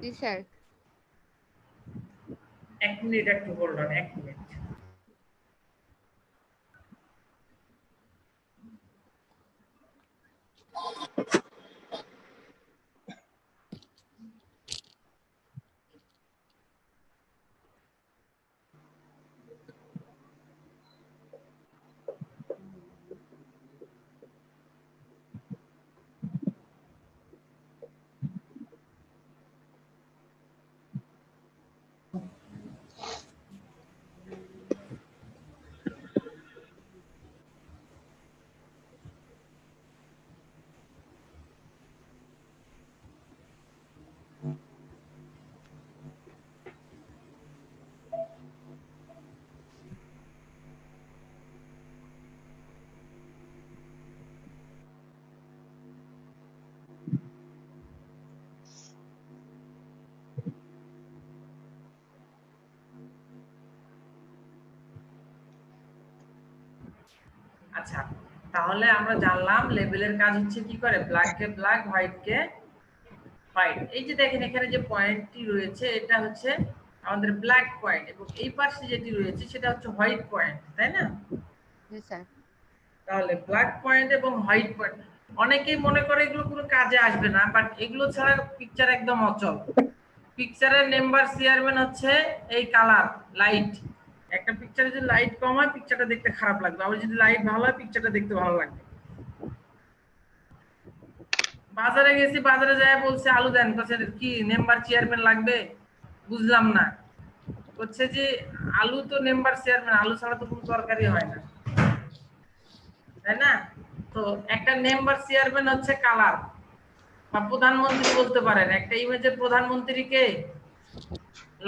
জি স্যার। 1 মিনিট একটু হোল্ড অন, 1 মিনিট। আচ্ছা, তাহলে আমরা জানলাম লেবেলের কাজ হচ্ছে কি করে, ব্ল্যাক কে ব্ল্যাক, হোয়াইট কে হোয়াইট। এই যে দেখেন এখানে যে পয়েন্টটি রয়েছে এটা হচ্ছে আমাদের ব্ল্যাক পয়েন্ট, এবং এই পাশে যেটি রয়েছে সেটা হচ্ছে হোয়াইট পয়েন্ট, তাই না? জি স্যার। তাহলে ব্ল্যাক পয়েন্ট এবং হোয়াইট পয়েন্ট, অনেকেই মনে করে এগুলো কোনো কাজে আসবে না, বাট এগুলো ছাড়া পিকচার একদম অচল। পিকচারের নাম্বার চেয়ারম্যান হচ্ছে এই কালার, লাইট। একটা পিকচারে যদি লাইট কম হয় পিকচারটা দেখতে খারাপ লাগবে, আবার যদি লাইট ভালো হয় পিকচারটা দেখতে ভালো লাগবে। বাজারে গেছি, বাজারে যায় বলছে আলু দেন, কাছে কি নাম্বার চেয়ারম্যান লাগবে? বুঝলাম না। হচ্ছে যে আলু তো নাম্বার চেয়ারম্যান, আলু ছাড়া তো কোনো তরকারি হয় না, তাই না? তো একটা নাম্বার চেয়ারম্যান হচ্ছে কালার, বা প্রধানমন্ত্রী বলতে পারেন। একটা ইমেজের প্রধানমন্ত্রীকে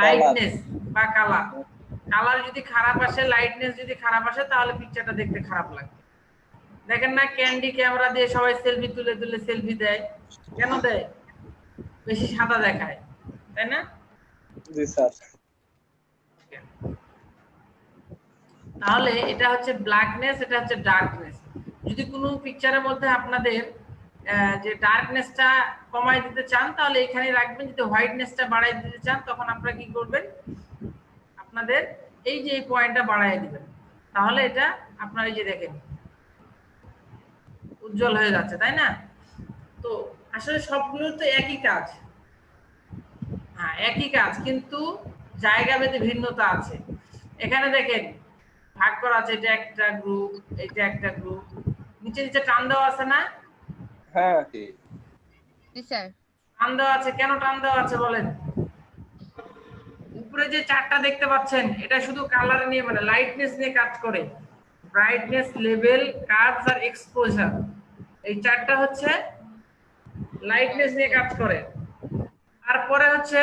লাইটনেস বা কালার। কালার যদি খারাপ আসে, লাইটনেস যদি খারাপ আসে, তাহলে পিকচারটা দেখতে খারাপ লাগে। দেখেন না, ক্যান্ডি ক্যামেরা দিয়ে সবাই সেলফি তুলে তুলে সেলফি দেয়, কেন দেয়? বেশি সাদা দেখায়, তাই না? জি স্যার। তাহলে এটা হচ্ছে ব্ল্যাকনেস, এটা হচ্ছে ডার্কনেস। যদি কোনো পিকচারের মধ্যে আপনাদের যে ডার্কনেসটা কমাই দিতে চান তাহলে এখানে রাখবেন, যদি হোয়াইটনেসটা বাড়াই দিতে চান তখন আপনারা কি করবেন, আপনাদের এই যে এই পয়েন্টটা বাড়াই দিবেন, তাহলে এটা আপনারা এই যে দেখেন উজ্জ্বল হয়ে যাচ্ছে, তাই না? তো আসলে সবগুলো তো একই কাজ, হ্যাঁ একই কাজ, কিন্তু জায়গা ভেদে ভিন্নতা আছে। এখানে দেখেন ভাগ করা আছে, এটা একটা গ্রুপ, এটা একটা গ্রুপ, নিচে নিচে টান দেওয়া আছে না? হ্যাঁ। জি স্যার। টান দেওয়া আছে, কেন টান দেওয়া আছে বলেন? উপরে যে চারটা দেখতে পাচ্ছেন এটা শুধু কালার নিয়ে, মানে লাইটনেস নিয়ে কাজ করে। ব্রাইটনেস, লেভেল, কার্ভস আর এক্সপোজার, এই চারটা হচ্ছে লাইটনেস নিয়ে কাজ করে। তারপরে হচ্ছে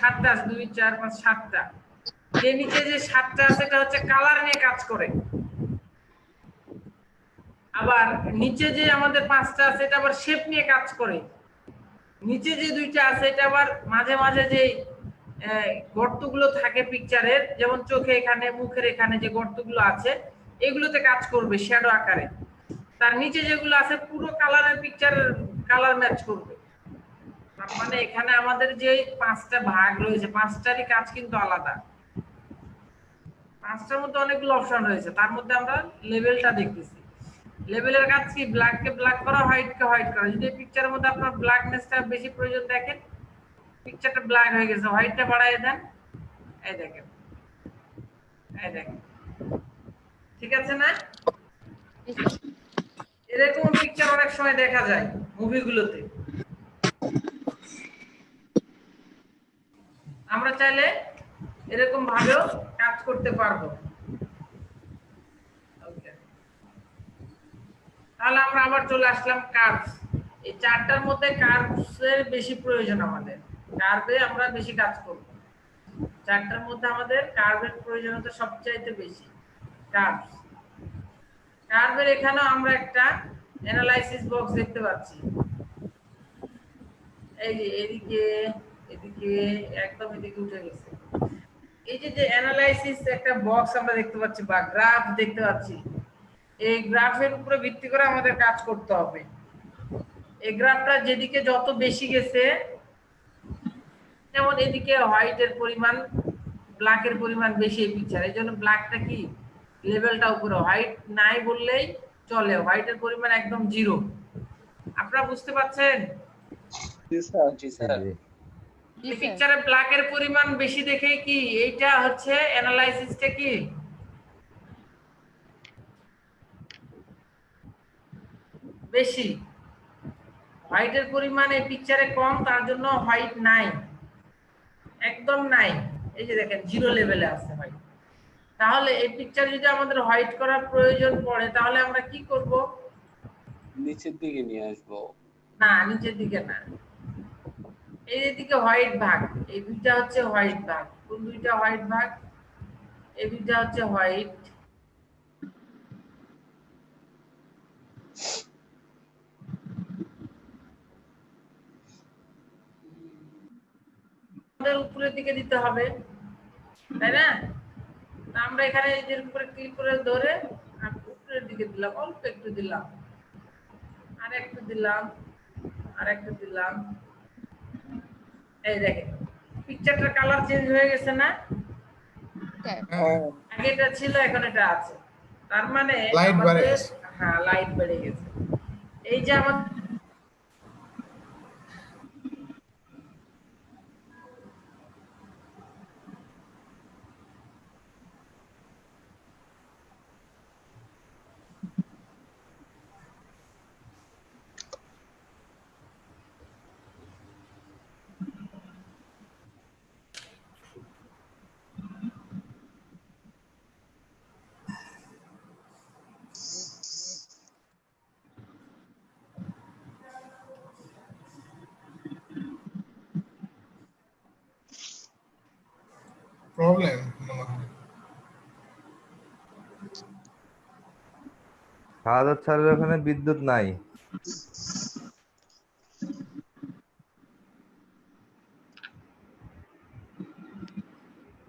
7টা আছে, 2 4 5 7টা। যে নিচে যে 7টা আছে এটা হচ্ছে কালার নিয়ে কাজ করে। আবার নিচে যে আমাদের 5টা আছে এটা আবার শেপ নিয়ে কাজ করে। নিচে যে 2টা আছে এটা আবার মাঝে মাঝে যে গর্তগুলো থাকে পিকচারের, যেমন চোখে এখানে, মুখের এখানে যে গর্তগুলো আছে, এগুলোতে কাজ করবে শ্যাডো আকারে। তার নিচে যেগুলো আছে পুরো কালারের পিকচার কালার ম্যাচ করবে। তার মানে এখানে আমাদের যে 5টা ভাগ রয়েছে, 5টারই কাজ কিন্তু আলাদা। 5টার মধ্যে অনেকগুলো অপশন রয়েছে, তার মধ্যে আমরা লেভেলটা দেখতেছি। লেভেলের কাজ কি? ব্ল্যাককে ব্ল্যাক করা, হোয়াইটকে হোয়াইট করা। যদি পিকচারের মধ্যে আপনার ব্ল্যাকনেসটা বেশি প্রয়োজন দেখেন, পিকচারটা ব্ল্যাক হয়ে গেছে, হোয়াইটটা বাড়ায় দেন, এই দেখেন, এই দেখেন, ঠিক আছে না? জি স্যার। এরকম পিকচার অনেক সময় দেখা যায় মুভিগুলোতে। আমরা চাইলে এরকম ভাবেও কাজ করতে পারবো। Okay. তাহলে আমরা আবার চলে আসলাম কার্ভস। এই 4টার মধ্যে কার্ভসের বেশি প্রয়োজন আমাদের, কার্ভে আমরা বেশি কাজ করব। 4টার মধ্যে আমাদের কার্ভের প্রয়োজনীয়তা সবচাইতে বেশি। কার্ভস, কার্ভের এখানেও আমরা একটা অ্যানালাইসিস বক্স দেখতে পাচ্ছি। এই যে এদিকে, এদিকে, একদম এদিকে উঠে গেছে। এই যে যে অ্যানালাইসিস একটা বক্স আমরা দেখতে পাচ্ছি বা গ্রাফ দেখতে পাচ্ছি, এই গ্রাফের উপরে ভিত্তি করে আমাদের কাজ করতে হবে। এই গ্রাফটা যেদিকে যত বেশি গেছে, যেমন এদিকে হোয়াইটের পরিমাণ, ব্ল্যাকের পরিমাণ বেশি এই পিকচার, এই জন্য ব্ল্যাকটা কি লেভেলটা উপরে, হোয়াইট নাই বললেই চলে, হোয়াইটের পরিমাণ একদম 0। আপনারা বুঝতে পারছেন? জি স্যার। জি স্যার। জি। জি এই স্যার। পিকচারে ব্ল্যাকের পরিমাণ বেশি দেখে কি এইটা হচ্ছে অ্যানালাইসিসটা কি বেশি, হোয়াইটের পরিমাণ এই পিকচারে কম, তার জন্য হোয়াইট নাই, একদম নাই। এই যে দেখেন 0 লেভেলে আছে হোয়াইট। তাহলে এই পিকচার যদি আমাদের হোয়াইট করার প্রয়োজন পড়ে, তাহলে আমরা কি করব? নিচের দিকে নিয়ে আসবো। না, নিচের দিকে না, এই দিকে হোয়াইট ভাগ, এই দুইটা হচ্ছে হোয়াইট ভাগ। কোন দুইটা হোয়াইট ভাগ? এই দুইটা হচ্ছে হোয়াইট। আমাদের উপরের দিকে দিতে হবে, তাই না? তা আমরা এখানে এই যে উপরে ক্লিক করে ধরে আর উপরের দিকে দিলাম, অল্প একটু দিলাম, আর একটু দিলাম, আর একটু দিলাম। এই দেখেন পিকচারটার কালার চেঞ্জ হয়ে গেছে না? স্যার। আগে এটা ছিল, এখন এটা আছে। তার মানে Light বেড়ে আমাদের, গেছে। হ্যাঁ, লাইট বেড়ে গেছে। এই যে আমাদের প্রবলেম মনে হয়। শাহাদাত স্যারের ওখানে বিদ্যুৎ নাই।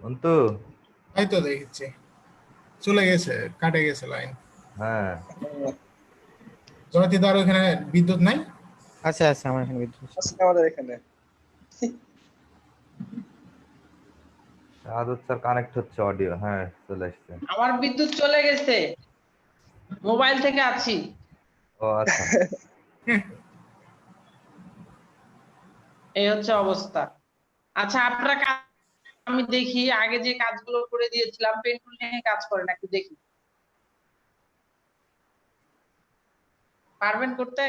অন্তু, তাই তো দেখছি চলে গেছে, কাটে গেছে লাইন। হ্যাঁ, জয়তি, তার ওখানে বিদ্যুৎ নাই? আচ্ছা আচ্ছা, আমার এখানে বিদ্যুৎ আছে। আজকে আমাদের এখানে শাহাদাত স্যার কানেক্ট হচ্ছে অডিও, হ্যাঁ চলে আসছে। আমার বিদ্যুৎ চলে গেছে, মোবাইল থেকে আছি। ও আচ্ছা। এই হচ্ছে অবস্থা। আচ্ছা, আপনারা আমি দেখি আগে যে কাজগুলো করে দিয়েছিলাম, পেন টুল নিয়ে কাজ করেন, একটু দেখি পারবেন করতে।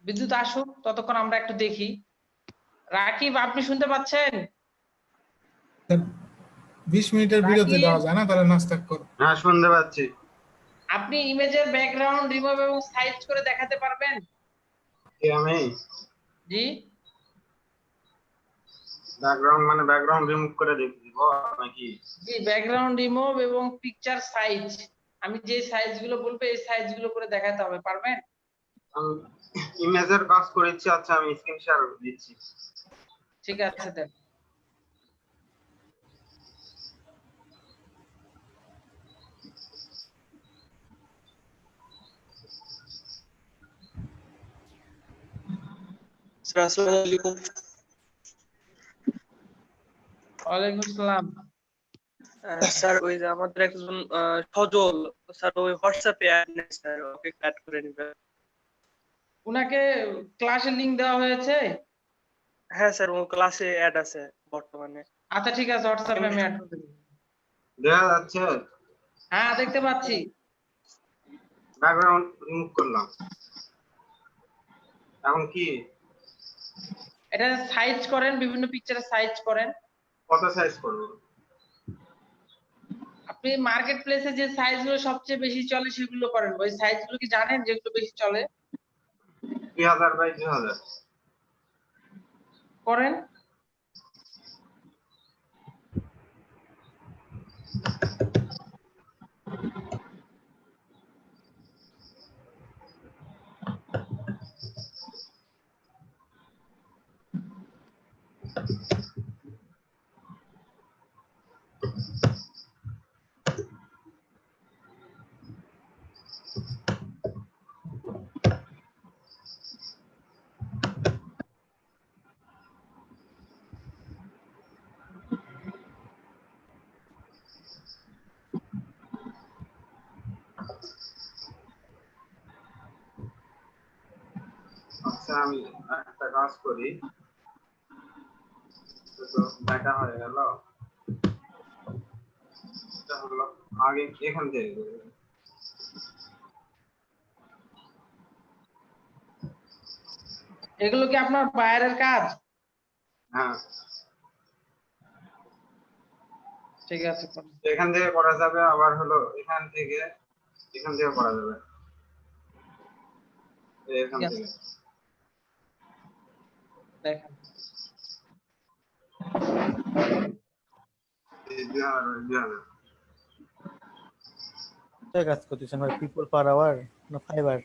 বিদ্যুৎ আসুক, ততক্ষণ আমরা একটু দেখি। রাকিব, আপনি শুনতে পাচ্ছেন? 20 মিনিটের বিরতি রাকিব? দেওয়া যায় না? তাহলে নাস্তা কর। হ্যাঁ শুনতে পাচ্ছি। আপনি ইমেজের ব্যাকগ্রাউন্ড রিমুভ এবং সাইজ করে দেখাতে পারবেন? কি আমি জি। ব্যাকগ্রাউন্ড মানে ব্যাকগ্রাউন্ড রিমুভ করে দেখে দিব নাকি? জি, ব্যাকগ্রাউন্ড রিমুভ এবং পিকচার সাইজ, আমি যে সাইজ গুলো বলবো এই সাইজ গুলো করে দেখাতে হবে, পারবেন? আমি ইমেজের কাজ করেছি। আচ্ছা আমি স্ক্রিন শেয়ার দিচ্ছি। ঠিক আছে দেন। স্যার আসসালামু আলাইকুম। ওয়ালাইকুম আসসালাম। স্যার ওই যে আমাদের একজন সজল স্যার ওই হোয়াটসঅ্যাপে অ্যাড নেই স্যার, ওকে অ্যাড করে নিবেন। উনাকে ক্লাসের লিংক দেওয়া হয়েছে? হ্যাঁ স্যার, ও ক্লাসে অ্যাড আছে বর্তমানে। আচ্ছা ঠিক আছে, হোয়াটসঅ্যাপে আমি অ্যাড করে দেব। দেখা যাচ্ছে? হ্যাঁ দেখতে পাচ্ছি। ব্যাকগ্রাউন্ড রিমুভ করলাম। এখন কি এটা সাইজ করেন, বিভিন্ন পিকচারে সাইজ করেন। কত সাইজ করব? আপনি মার্কেট প্লেসে যে সাইজগুলো সবচেয়ে বেশি চলে সেগুলো করেন। ওই সাইজগুলো কি জানেন যেগুলো বেশি চলে? 2000 বাই 2000 করেন। আচ্ছা আমি একটা কাজ করি। তো দেখা হয়ে গেল। এটা হলো আগে এখান থেকে করব। এগুলো কি আপনার বাইরের কাজ? হ্যাঁ ঠিক আছে করেন। এখান থেকে করা যাবে, আবার হলো এখান থেকে করা যাবে। এখান ঠিক আছে, থেকে দেখেন। এই 2000 কোথায় কাজ করতেছেন ভাই? পিপল পার আওয়ার না ফাইবার?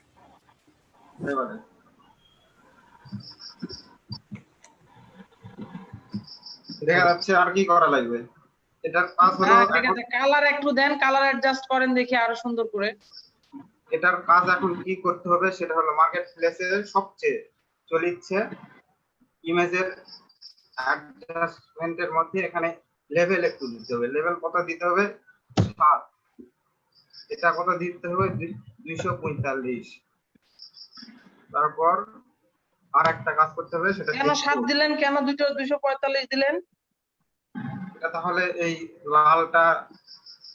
এবারে দেখা যাচ্ছে আর কি করা লাগবে? এটার কাজ হলো হ্যাঁ ঠিক এখন আছে, কালার একটু দেন, কালার অ্যাডজাস্ট করেন দেখি আরো সুন্দর করে। এটার কাজ এখন কি করতে হবে সেটা হলো মার্কেট প্লেসে সবচেয়ে চলিচ্ছে ইমেজের অ্যাডজাস্টমেন্টের মধ্যে এখানে লেভেল একটু দিতে হবে। লেভেল কত দিতে হবে? 7। এটা কত দিতে হবে? 245। তারপর আর একটা কাজ করতে হবে, সেটা কেন 7 দিলেন? কেন 245 দিলেন? এটা তাহলে এই লালটা,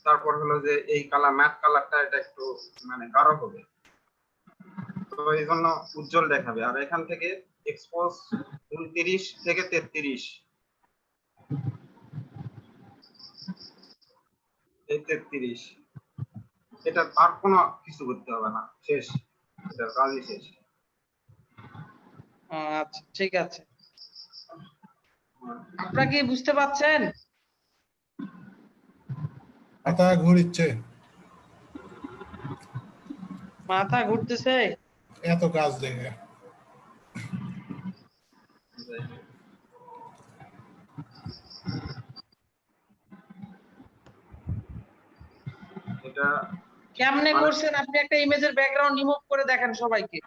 তারপর হলো যে এই কালার ম্যাট কালারটা এটা একটু মানে গাঢ় হবে, তো এই জন্য উজ্জ্বল দেখাবে। আর এখান থেকে এক্সপোজ 29 থেকে 33, এই 33, এটা আর কোনো কিছু করতে হবে না, শেষ, এটার কাজই শেষ। আচ্ছা ঠিক আছে, আপনারা কি বুঝতে পাচ্ছেন? মাথা ঘুরিচ্ছে, মাথা ঘুরতেছে? এত কাজ দেখে। এটা কেমনে করছেন আপনি? একটা ইমেজের ব্যাকগ্রাউন্ড রিমুভ করে দেখেন সবাইকে।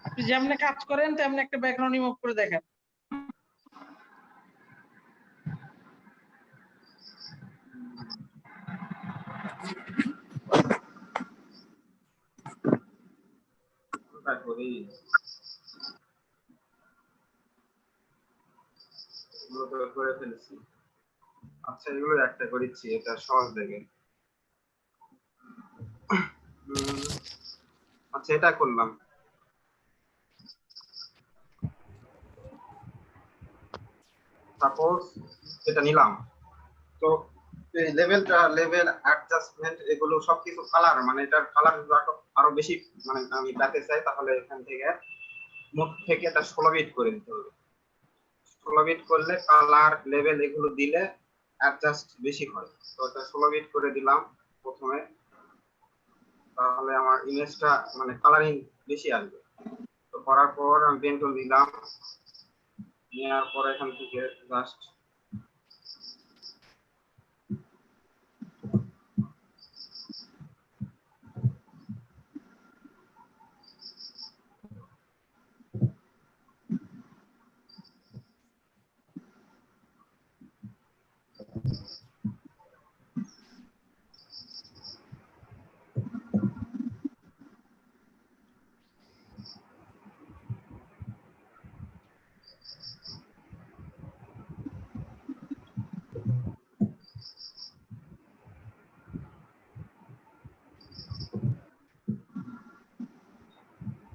আপনি যেমনে কাজ করেন তেমনি একটা ব্যাকগ্রাউন্ড রিমুভ করে দেখেন। করি করে ফেলেছি। আচ্ছা এগুলো একটা করেছি, এটা সহজ দেখে। আচ্ছা এটা করলাম, সাপোজ এটা নিলাম। তো এই লেভেলটা, লেভেল অ্যাডজাস্টমেন্ট, এগুলো সবকিছু কালার, মানে এটার কালার আরো বেশি মানে আমি পেতে চাই, তাহলে এখান থেকে মোট থেকে এটা 16 বিট করে দিতে হবে। 16 বিট করলে কালার, লেভেল এগুলো দিলে অ্যাডজাস্ট বেশি হয়। তো এটা 16 বিট করে দিলাম প্রথমে। তাহলে আমার ইমেজটা মানে কালারিং বেশি আসবে। তো করার পর আমি পেন টুল দিলাম, নেওয়ার পর এখান থেকে জাস্ট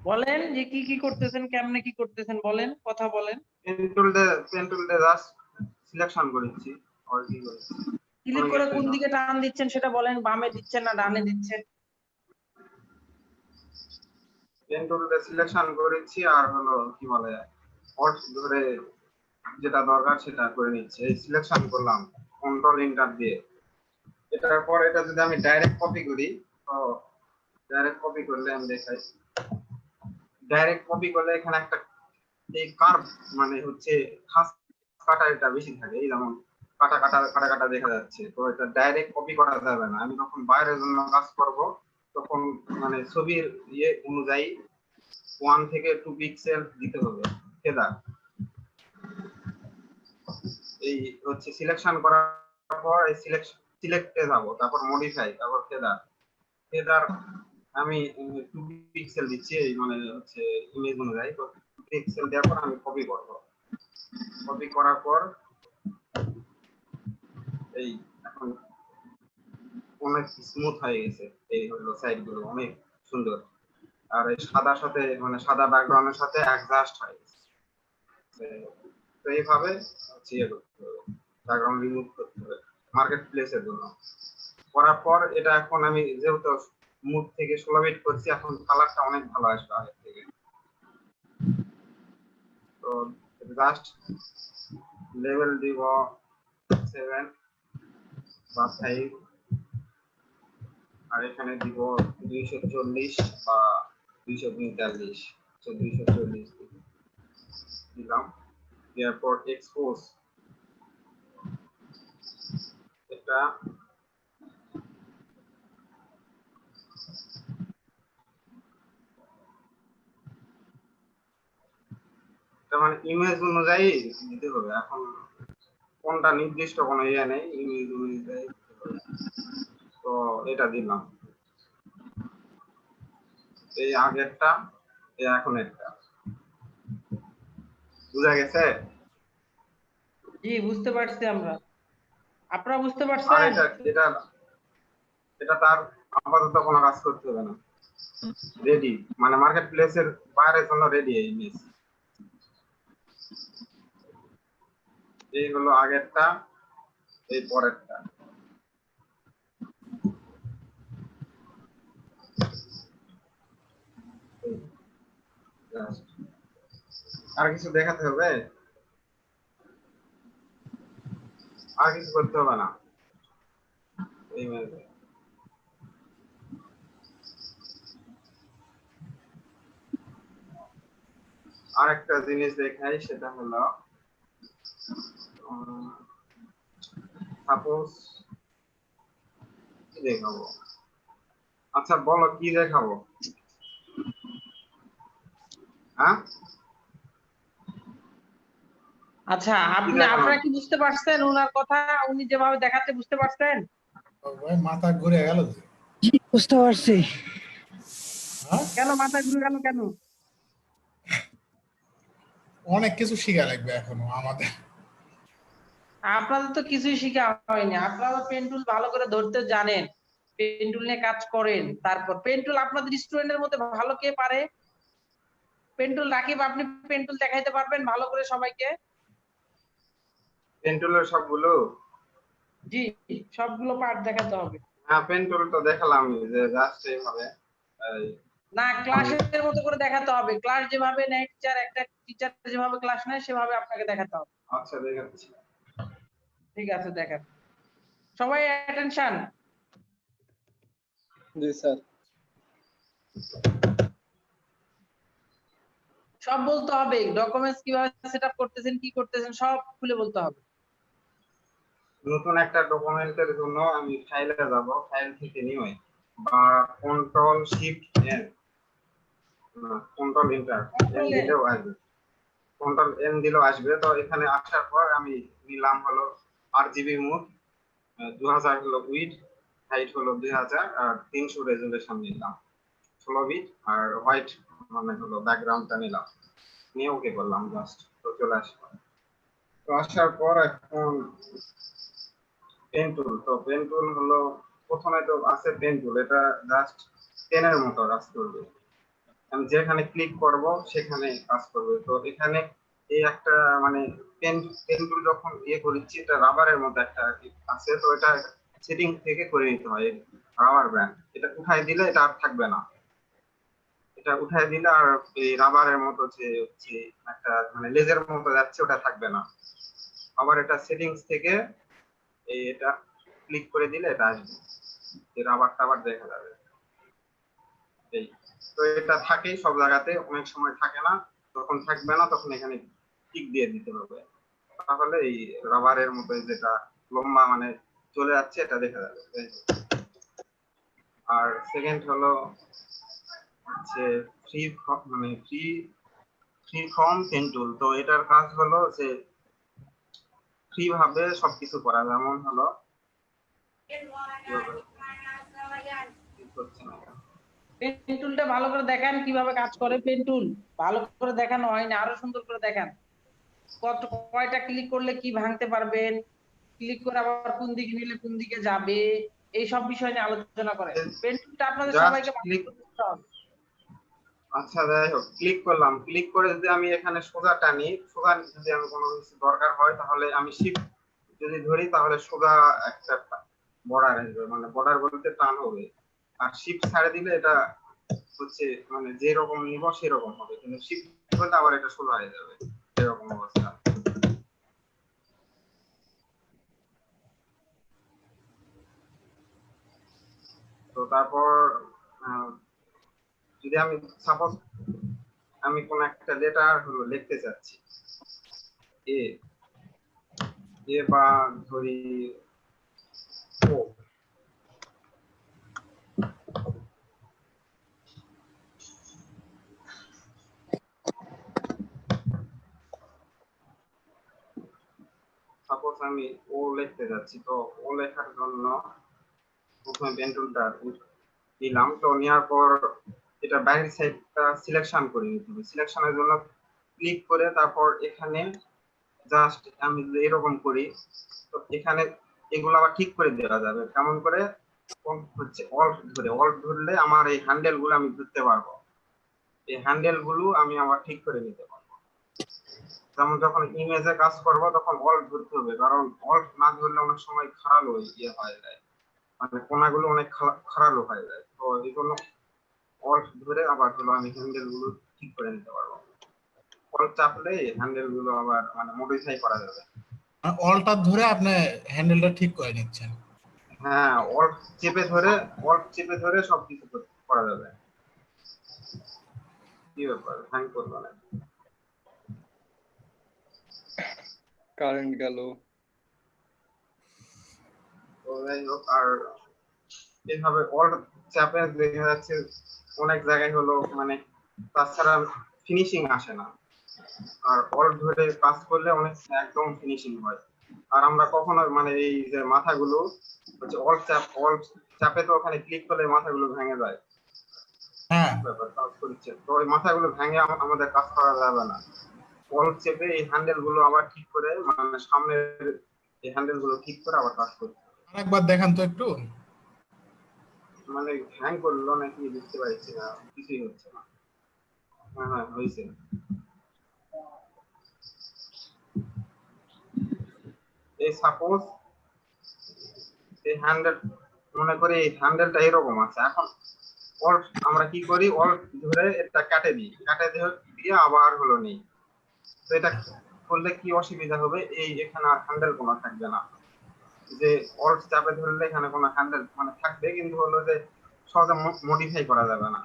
বলেন যে কি কি করতেছেন, কেমনে কি করতেছেন, বলেন, কথা বলেন। পেন টুল দিয়ে জাস্ট সিলেকশন করেছি আর কি করেছি ক্লিক করে কোন দিকে টান দিচ্ছেন সেটা বলেন, বামে দিচ্ছেন না ডানে দিচ্ছেন? পেন টুল দিয়ে সিলেকশন করেছি আর হলো কি বলে অল্ট ধরে যেটা দরকার সেটা করে নিচ্ছি। এই সিলেকশন করলাম কন্ট্রোল এন্টার দিয়ে। এটার পর এটা যদি আমি ডাইরেক্ট কপি করি, তো ডাইরেক্ট কপি করলে আমি দেখাই, ডাইরেক্ট কপি করলে এখানে একটা এই কার্ভ মানে হচ্ছে খাস কাটা এটা বেশি থাকে, এই যেমন কাটা কাটা কাটা কাটা দেখা যাচ্ছে। তো এটা ডাইরেক্ট কপি করা যাবে না। আমি যখন বাইরের জন্য কাজ করব তখন মানে ছবির ইয়ে অনুযায়ী 1 থেকে 2 পিক্সেল দিতে হবে ফেদার। এই হচ্ছে সিলেকশন করার পর এই সিলেক্টে যাব, তারপর মডিফাই, তারপর ফেদার আমি 2 পিক্সেল দিচ্ছি, এই মানে হচ্ছে ইমেজ অনুযায়ী। তো পিক্সেল দেওয়ার পর আমি কপি করব, কপি করার পর এই এখন অনেক স্মুথ হয়ে গেছে, এই হলো সাইড গুলো অনেক সুন্দর। আর এই সাদার সাথে মানে সাদা ব্যাকগ্রাউন্ডের সাথে অ্যাডজাস্ট হয়ে গেছে। তো এইভাবে হচ্ছে ইয়ে করতে হবে, ব্যাকগ্রাউন্ড রিমুভ করতে হবে মার্কেট প্লেসের জন্য। করার পর এটা এখন আমি যেহেতু মুড থেকে 16 বিট করছি, এখন কালারটা অনেক ভালো আসবে আগের থেকে। তো জাস্ট লেভেল দিব 7 বা 5, আর এখানে দিব 240 বা 245, 240 দিলাম। এরপর এক্সপোজ এটা মানে ইমেজ অনুযায়ী দিতে হবে। এখন কোনটা নির্দিষ্ট কোনো ইয়ে নেই, ইমেজ অনুযায়ী দিতে হবে। তো এটা দিলাম, এই আগেরটা এই এখন একটা বুঝা গেছে? জি বুঝতে পারছি আমরা, আপনারা বুঝতে আর পারছেন? এটা এটা তার আপাতত কোনো কাজ করতে হবে না, রেডি মানে মার্কেট প্লেসের বাইরের জন্য রেডি এই ইমেজ। এই হলো আগেরটা, এই পরেরটা। আর কিছু দেখাতে হবে? আর কিছু করতে হবে না এই মেলে। আরেকটা জিনিস দেখাই, সেটা হলো সাপোজ কি দেখাবো? আচ্ছা বলো কি দেখাবো? হ্যাঁ আচ্ছা আপনারা কি বুঝতে পারছেন ওনার কথা? উনি যেভাবে দেখাচ্ছে বুঝতে পারছেন? ভাই মাথা ঘুরে গেল যে। বুঝতে পারছি। কেন মাথা ঘুরে গেল কেন? অনেক কিছু শিখা লাগবে এখনো আমাদের। আপনাদের তো কিছুই শেখা হয়নি, আপনারা পেন টুল ভালো করে ধরতে জানেন, পেন টুল নিয়ে কাজ করেন। তারপর পেন টুল আপনাদের স্টুডেন্টের মধ্যে ভালো কে পারে? পেন টুল রাকিব, আপনি পেন টুল দেখাইতে পারবেন ভালো করে সবাইকে? পেন টুলের সবগুলো? জি সবগুলো পার্ট দেখাতে হবে। হ্যাঁ পেন টুল তো দেখালাম যে জাস্ট এইভাবে। না ক্লাসের মতো করে দেখাতে হবে, ক্লাস যেভাবে নেয় টিচার, একটা টিচার যেভাবে ক্লাস নেয় সেভাবে আপনাকে দেখাতে হবে। আচ্ছা দেখাচ্ছি। ঠিক আছে দেখেন, সবাই অ্যাটেনশন। জি স্যার। সব বলতে হবে, ডকুমেন্টস কিভাবে সেটআপ করতেছেন, কি করতেছেন সব খুলে বলতে হবে। নতুন একটা ডকুমেন্টের জন্য আমি ফাইলে যাব, ফাইল থেকে নিউ বা control shift N, control enter N দিলেও আসবে, কন্ট্রোল এন দিলেও আসবে। তো এখানে আসার পর আমি নিলাম হলো আরজিবি মোড, 2000 হলো উইড, হাইট হলো 2000, আর 300 রেজুলেশন নিলাম 16 বিট, আর হোয়াইট মানে হলো ব্যাকগ্রাউন্ডটা নিলাম, নিয়ে ওকে করলাম জাস্ট। তো চলে আসলো। তো আসার পর এখন পেন টুল, তো পেন টুল হলো প্রথমে তো আছে পেন টুল, এটা জাস্ট পেনের মতো কাজ করবে, আমি যেখানে ক্লিক করব সেখানে কাজ করবে। তো এখানে এই একটা মানে পেন টুল যখন করেছি, এটা রাবারের মতো একটা আছে, তো এটা সেটিং থেকে করে নিতে হয়। রাবার ব্যান্ড এটা উঠাই দিলে এটা আর থাকবে না, এটা উঠাই দিলে আর এই রাবারের মতো যে হচ্ছে একটা মানে লেজের মতো যাচ্ছে ওটা থাকবে না। আবার এটা সেটিংস থেকে এটা ক্লিক করে দিলে এটা আসবে, যে রাবারটা আবার দেখা যাবে। এই তো এটা থাকেই সব জায়গাতে, অনেক সময় থাকে না, যখন থাকবে না তখন এখানে টিক দিয়ে দিতে হবে, তাহলে এই রাবারের মতো যেটা লম্বা মানে চলে যাচ্ছে এটা দেখা যাবে। আর সেকেন্ড হলো হচ্ছে ফ্রি মানে ফ্রি ফর্ম পেন টুল, তো এটার কাজ হলো যে ফ্রি ভাবে সবকিছু করা, যেমন হলো পেন টুলটা ভালো করে দেখান কিভাবে কাজ করে। পেন টুল ভালো করে দেখানো হয় না, আরো সুন্দর করে দেখান। কয়টা ক্লিক করলে কি ভাঙতে পারবেন, ক্লিক করে আবার কোন দিকে নিলে কোন দিকে যাবে, এই সব বিষয় নিয়ে আলোচনা করেন। পেন টুলটা আপনাদের সবাইকে ভালো করে বুঝতে হবে। আচ্ছা যাই হোক, ক্লিক করলাম, ক্লিক করে যদি আমি এখানে সোজা টানি, সোজা যদি আমি কোনো কিছু দরকার হয় তাহলে আমি শিফট যদি ধরি তাহলে সোজা একটা বর্ডার আসবে, মানে বর্ডার বলতে টান হবে। আর শিফট ছাড়ে দিলে এটা হচ্ছে মানে যে রকম নিব সেরকম হবে, কিন্তু শিফট করলে আবার এটা সোজা হয়ে যাবে, এরকম অবস্থা। তো তারপর যদি আমি সাপোজ আমি কোন একটা লেটার হলো লিখতে চাচ্ছি, এ বা ধরি ও, সাপোজ আমি ও লিখতে যাচ্ছি, তো ও লেখার জন্য প্রথমে পেন টুলটা নিলাম, তো নেওয়ার পর এটা বাইরের সাইডটা সিলেকশন করে নিতে হবে। সিলেকশনের জন্য ক্লিক করে তারপর এখানে জাস্ট আমি যদি এরকম করি, তো এখানে এগুলো আবার ঠিক করে দেওয়া যাবে। কেমন করে হচ্ছে অল্ট ধরলে আমার এই হ্যান্ডেল গুলো আমি ধরতে পারবো, এই হ্যান্ডেল গুলো আমি আবার ঠিক করে নিতে পারবো। যেমন যখন ইমেজে কাজ করব তখন অল্ট ধরতে হবে, কারণ অল্ট না ধরলে অনেক সময় খারালো হয়ে যায়, মানে কোনাগুলো অনেক খারালো হয়ে যায়। তো এই জন্য অল্ট ধরে আবার হলো আমি হ্যান্ডেল গুলো ঠিক করে নিতে পারবো। অল্ট চাপলে হ্যান্ডেল গুলো আবার মানে মডিফাই করা যাবে। অলটা ধরে আপনি হ্যান্ডেলটা ঠিক করে নিচ্ছেন? হ্যাঁ, অল্ট চেপে ধরে সবকিছু করা যাবে। কি ব্যাপার, হ্যাং করলো না? কারেন্ট গেল। তো যাই হোক, আর এইভাবে অল্ট চাপে দেখা যাচ্ছে অনেক জায়গায় হলো মানে তাছাড়া ফিনিশিং আসে না, আর অল্ট ধরে কাজ করলে অনেক একদম ফিনিশিং হয়। আর আমরা কখনো মানে এই যে মাথাগুলো হচ্ছে অল্ট চাপে তো ওখানে ক্লিক করলে মাথাগুলো ভেঙে যায়। হ্যাঁ, ব্যাপার কাজ করছে, তো ওই মাথাগুলো ভেঙে আমাদের কাজ করা যাবে না। অল্ট চেপে এই হ্যান্ডেল গুলো আবার ঠিক করে মানে সামনের এই হ্যান্ডেল গুলো ঠিক করে আবার কাজ করতে হবে। আরেকবার দেখান তো একটু। মানে হ্যাং করলো নাকি বুঝতে পারছি না, কিছুই হচ্ছে না। হ্যাঁ হয়েছে। এই সাপোজ এই হ্যান্ডেল, মনে করি এই হ্যান্ডেলটা এরকম আছে, এখন অল্ট আমরা কি করি, অল্ট ধরে এটা কাটে দিয়ে আবার হলো নেই। তো এটা করলে কি অসুবিধা হবে, এই এখানে আর হ্যান্ডেল কোনো থাকবে না, যে অল্ট চাপে ধরলে এখানে কোনো হ্যান্ডেল মানে থাকবে, কিন্তু হলো যে সহজে মডিফাই করা যাবে না।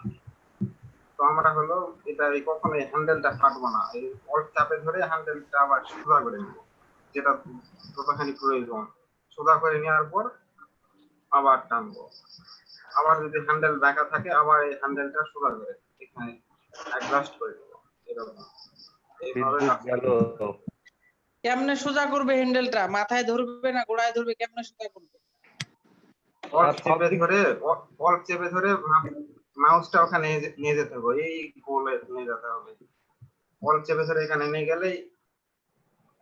তো আমরা হলো এটা এই কখনো হ্যান্ডেলটা কাটবো না, এই অল্প চাপে ধরে হ্যান্ডেলটা আবার সোজা করে নেবো, যেটা যতখানি প্রয়োজন। সোজা করে নেওয়ার পর আবার টানবো। আবার যদি হ্যান্ডেল বাঁকা থাকে আবার এই হ্যান্ডেলটা সোজা করে এখানে অ্যাডজাস্ট করে দেবো, এরকম এইভাবে বিদ্যুৎ কাজ গেল। করতে হবে। কেমনে সোজা করবে হ্যান্ডেলটা? মাথায় ধরবে না গোড়ায় ধরবে? কেমনে সোজা করবে? অল্প চেপে ধরে অল্প চেপে ধরে মাউসটা ওখানে নিয়ে যেতে হবে, এই গোলে নিয়ে যেতে হবে। অল্প চেপে ধরে এখানে নিয়ে গেলেই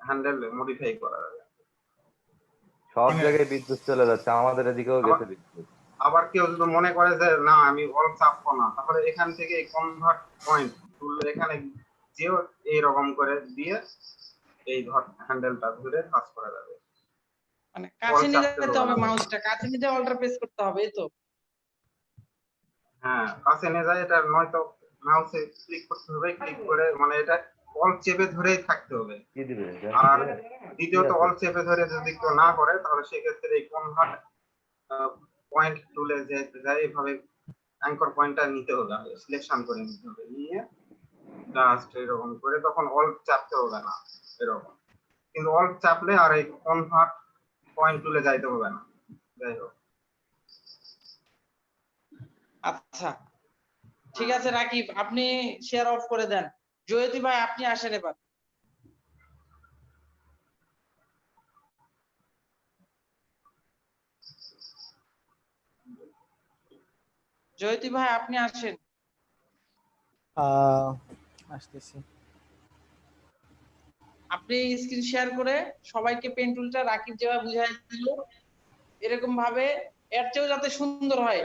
হ্যান্ডেল মডিফাই করা যাবে। সব মানে- জায়গায় বিদ্যুৎ চলে যাচ্ছে, আমাদের এদিকেও গেছে বিদ্যুৎ। আবার কেউ যদি মনে করে যে না আমি অল্প চাপবো না, তাহলে এখান থেকে কনভার্ট পয়েন্ট তুললে এখানে যেও এইরকম করে দিয়ে এই ধর হ্যান্ডেলটা ধরে কাজ করা যাবে। মানে কাছে নিয়ে চাপতে যেতে হবে হবে না। মাউসটা, কাছে নিয়ে যেয়ে অল্টার প্রেস করতে হবে, এই তো? হ্যাঁ, কাছে নিয়ে যায় এটা, নয়তো মাউসে ক্লিক করতে হবে, ক্লিক করে মানে এটা অল্প চেপে ধরেই থাকতে হবে। কি দিবে? আর দ্বিতীয়ত অল্প চেপে ধরে যদি কেউ না করে তাহলে সেক্ষেত্রে এই কনভার্ট পয়েন্ট টুলে যে এইভাবে অ্যাঙ্কর পয়েন্টটা নিতে হবে, সিলেকশন করে নিতে হবে, নিয়ে জাস্ট এরকম করে তখন অল্প চাপতে হবে না এরকম। কিন্তু অল্প চাপলে আর এই কনভার্ট পয়েন্ট টুলে যাইতে হবে না। যাই হোক, আচ্ছা ঠিক আছে রাকিব, আপনি শেয়ার অফ করে দেন। জয়তি ভাই আপনি আসেন এবার। জয়তি ভাই আপনি আসেন। আসতেছি। আপনি স্ক্রিন শেয়ার করে সবাইকে পেন টুলটা রাকিব যেভাবে বুঝাই দিল এরকম ভাবে এর চেয়েও যাতে সুন্দর হয়,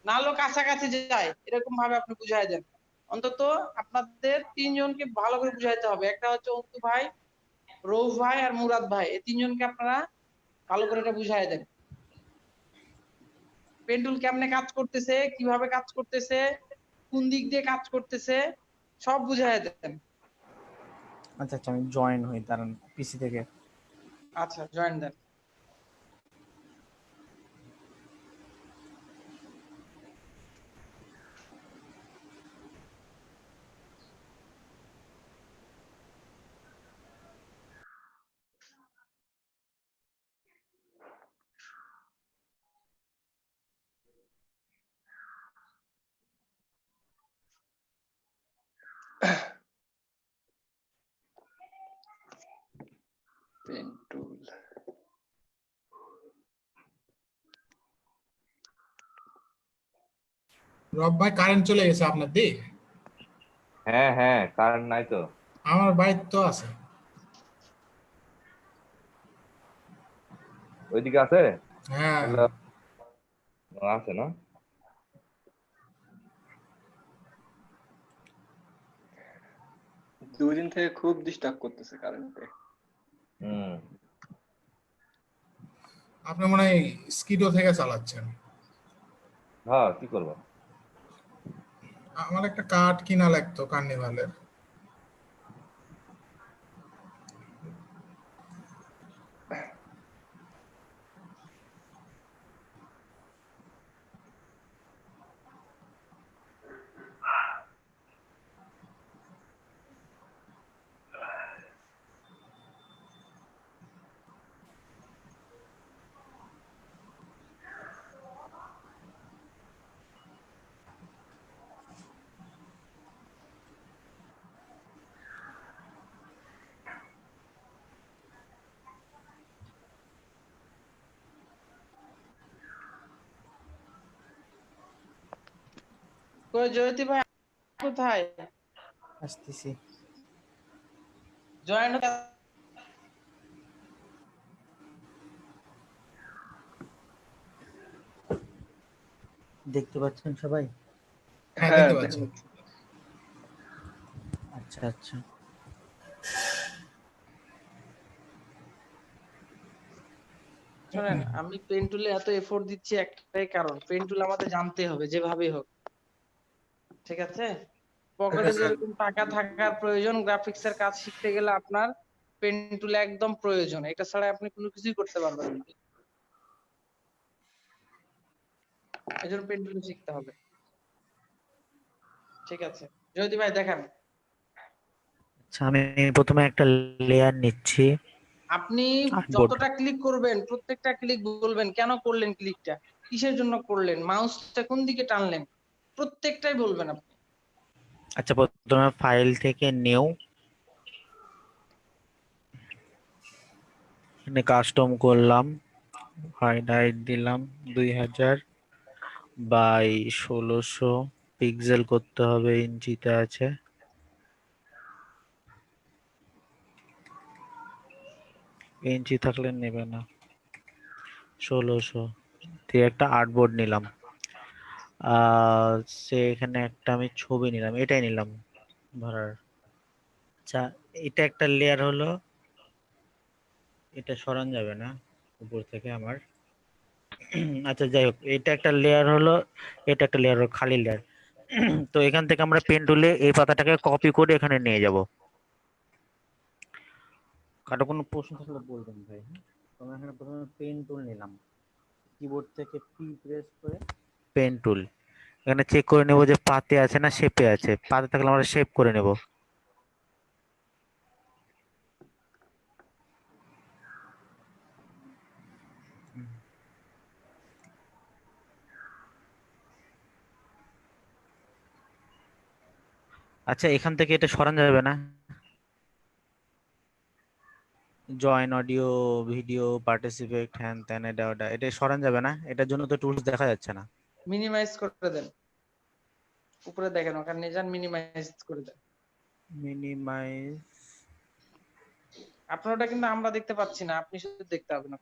নাহলেও কাছাকাছি যায়, এরকম ভাবে আপনি বুঝাই দেন। অন্তত আপনাদের তিনজনকে ভালো করে বুঝাইতে হবে। একটা হচ্ছে অন্তু ভাই, রৌফ ভাই আর মুরাদ ভাই, এই তিনজনকে আপনারা ভালো করে এটা বুঝাই দেন। পেন টুল কেমনে কাজ করতেছে, কিভাবে কাজ করতেছে, কোন দিক দিয়ে কাজ করতেছে, সব বুঝাই দেন। আচ্ছা আচ্ছা, আমি জয়েন হই দাঁড়ান পিসি থেকে। আচ্ছা জয়েন দেন। Pen tool. রব ভাই কারেন্ট চলে গেছে আপনার দিক? হ্যাঁ হ্যাঁ, কারেন্ট নাই তো। আমার বাড়িতে তো আছে। ওইদিকে আছে? হ্যাঁ, আছে না? দুদিন থেকে খুব ডিস্টার্ব করতেছে কারেন্টে। হুম। আপনি মনে হয় স্কিডো থেকে চালাচ্ছেন। হ্যাঁ, কি করবো? আমার একটা কার্ড কিনা লাগতো কার্নিভালের। কই জয়তি ভাই কোথায়? আসতেছি। জয়েন দেখতে পাচ্ছেন সবাই? হ্যাঁ, হ্যাঁ, দেখতে দেখতে পাচ্ছি। আচ্ছা আচ্ছা। শোনেন, আমি পেন টুলে এত এফোর্ট দিচ্ছি একটাই কারণ, পেন টুল আমাদের জানতে হবে যেভাবেই হোক, ঠিক আছে? পকেটে যেরকম টাকা থাকার প্রয়োজন গ্রাফিক্স এর কাজ শিখতে গেলে আপনার পেন টুল একদম প্রয়োজন, এটা ছাড়া আপনি কোনো কিছুই করতে পারবেন না। এই জন্য পেন টুল শিখতে হবে। ঠিক আছে, জয়দী ভাই দেখান। আচ্ছা, আমি প্রথমে একটা লেয়ার নিচ্ছি। আপনি আর্টবোর্ড। যতটা ক্লিক করবেন প্রত্যেকটা ক্লিক বলবেন কেন করলেন ক্লিকটা, কিসের জন্য করলেন, মাউসটা কোন দিকে টানলেন, প্রত্যেকটাই বলবেন আপনি। আচ্ছা, প্রথমে ফাইল থেকে নিউ, এখানে কাস্টম করলাম, হাইলাইট দিলাম 2000 বাই 1600, পিক্সেল করতে হবে, ইঞ্চিতে আছে। ইঞ্চি থাকলে নেবে না, 1600 দিয়ে একটা আর্টবোর্ড নিলাম। এখানে একটা আমি ছবি নিলাম, এটাই নিলাম ধরার। আচ্ছা, এটা একটা লেয়ার হলো, এটা সরান যাবে না উপর থেকে আমার। আচ্ছা যাই হোক, এটা একটা লেয়ার হলো, এটা একটা লেয়ার হলো, খালি লেয়ার। তো এখান থেকে আমরা পেন টুলে এই পাতাটাকে কপি করে এখানে নিয়ে যাব। কারো কোনো প্রশ্ন থাকলে বলবেন ভাই। হ্যাঁ, তো আমরা এখানে প্রথমে পেন টুল নিলাম, কিবোর্ড থেকে পি প্রেস করে পেন টুল, এখানে চেক করে নেব যে পাতে আছে না শেপে আছে। পাতে থাকলে আমরা শেপ করে নেব। আচ্ছা, এখান থেকে এটা সরানো যাবে না, জয়েন অডিও, ভিডিও, পার্টিসিপেট, হ্যান ত্যান, এটা ওটা, এটা সরানো যাবে না। এটার জন্য তো টুলস দেখা যাচ্ছে না। মিনিমাইজ করে দেন, উপরে দেখেন ওখানে নিয়ে যান, মিনিমাইজ করে দেন। মিনিমাইজ, আপনার ওটা কিন্তু আমরা দেখতে পাচ্ছি না, আপনি শুধু দেখতে হবে না।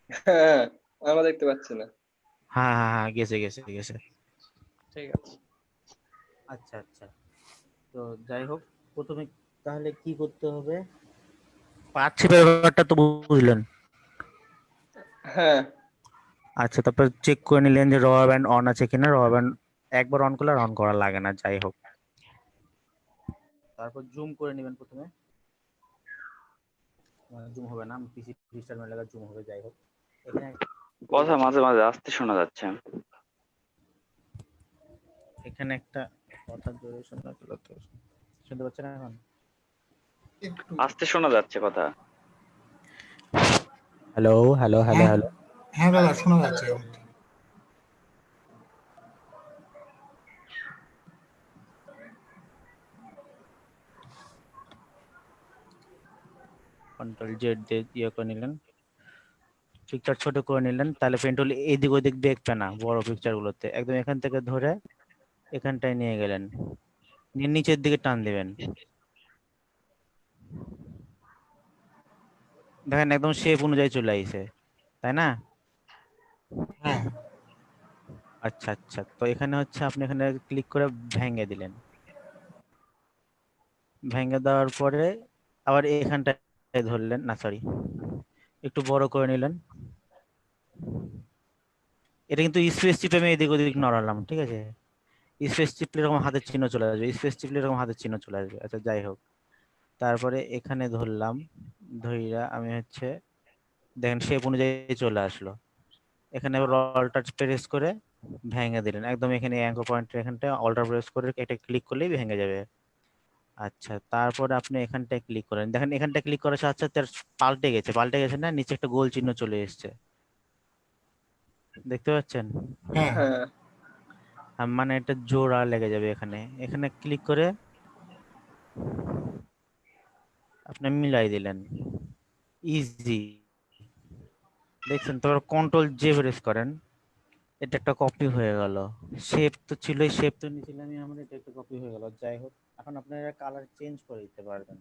হ্যাঁ, আমরা দেখতে পাচ্ছি না। হ্যাঁ হ্যাঁ হ্যাঁ, গেছে গেছে গেছে। ঠিক আছে। আচ্ছা আচ্ছা, তো যাই হোক, প্রথমে তাহলে কি করতে হবে, পাচ্ছি ব্যাপারটা তো বুঝলেন। হ্যাঁ, আচ্ছা, তারপর চেক করে নিলেন যে র ব্যান্ড অন আছে কিনা। র ব্যান্ড একবার অন করলে আর অন করা লাগে না। যাই হোক, তারপর জুম করে নেবেন প্রথমে। জুম হবে না, পিসি রিস্টার্ট মেলে জুম হবে। যাই হোক, এখানে কথা মাঝে মাঝে আস্তে শোনা যাচ্ছে। এখানে একটা কথা জোরে শোনা গেল, তো শুনতে পাচ্ছেন এখন? একটু আস্তে শোনা যাচ্ছে কথা। হ্যালো হ্যালো হ্যালো হ্যাঁ হ্যালো। হ্যাঁ দাদা শোনা যাচ্ছে। কন্ট্রোল জেড দিয়ে ইয়ে করে নিলেন, পিকচার ছোট করে নিলেন, তাহলে পেন টুল এদিক ওদিক দেখবে না বড় পিকচার গুলোতে। একদম এখান থেকে ধরে এখানটায় নিয়ে গেলেন, নিয়ে নিচের দিকে টান দিবেন। দেখেন একদম শেপ অনুযায়ী চলে আইছে, তাই না? হ্যাঁ আচ্ছা আচ্ছা, তো এখানে হচ্ছে আপনি এখানে ক্লিক করে ভেঙে দিলেন। ভেঙে দেওয়ার পরে আবার এখানটায় ধরলেন, না সরি, একটু বড় করে নিলেন। এটা কিন্তু স্পেস চিপে আমি এদিক ওদিক নড়ালাম, ঠিক আছে? স্পেস চিপলে এরকম হাতের চিহ্ন চলে আসবে, স্পেস চিপলে এরকম হাতের চিহ্ন চলে আসবে। আচ্ছা যাই হোক, তারপরে এখানে ধরলাম, ধইরা আমি হচ্ছে দেখেন শেপ অনুযায়ী চলে আসলো। এখানে অল্টার প্রেস করে ভেঙে দিলেন, একদম এখানে অ্যাঙ্কর পয়েন্টের এখানটা অল্টার প্রেস করে এটা ক্লিক করলেই ভেঙে যাবে। আচ্ছা, তারপরে আপনি এখানটায় ক্লিক করেন, দেখেন এখানটা ক্লিক করার সাথে সাথে পাল্টে গেছে, পাল্টে গেছে না, নিচে একটা গোল চিহ্ন চলে এসেছে, দেখতে পাচ্ছেন? হ্যাঁ হ্যাঁ, মানে এটা জোড়া লেগে যাবে এখানে। এখানে ক্লিক করে আপনি মিলাই দিলেন, ইজি। দেখছেন? তারপর কন্ট্রোল জে প্রেস করেন, এটা একটা কপি হয়ে গেল। শেপ তো ছিলই, শেপ তো নিয়েছিলাম আমরা, এটা একটা কপি হয়ে গেল। যাই হোক, এখন আপনারা কালার চেঞ্জ করে দিতে পারবেন।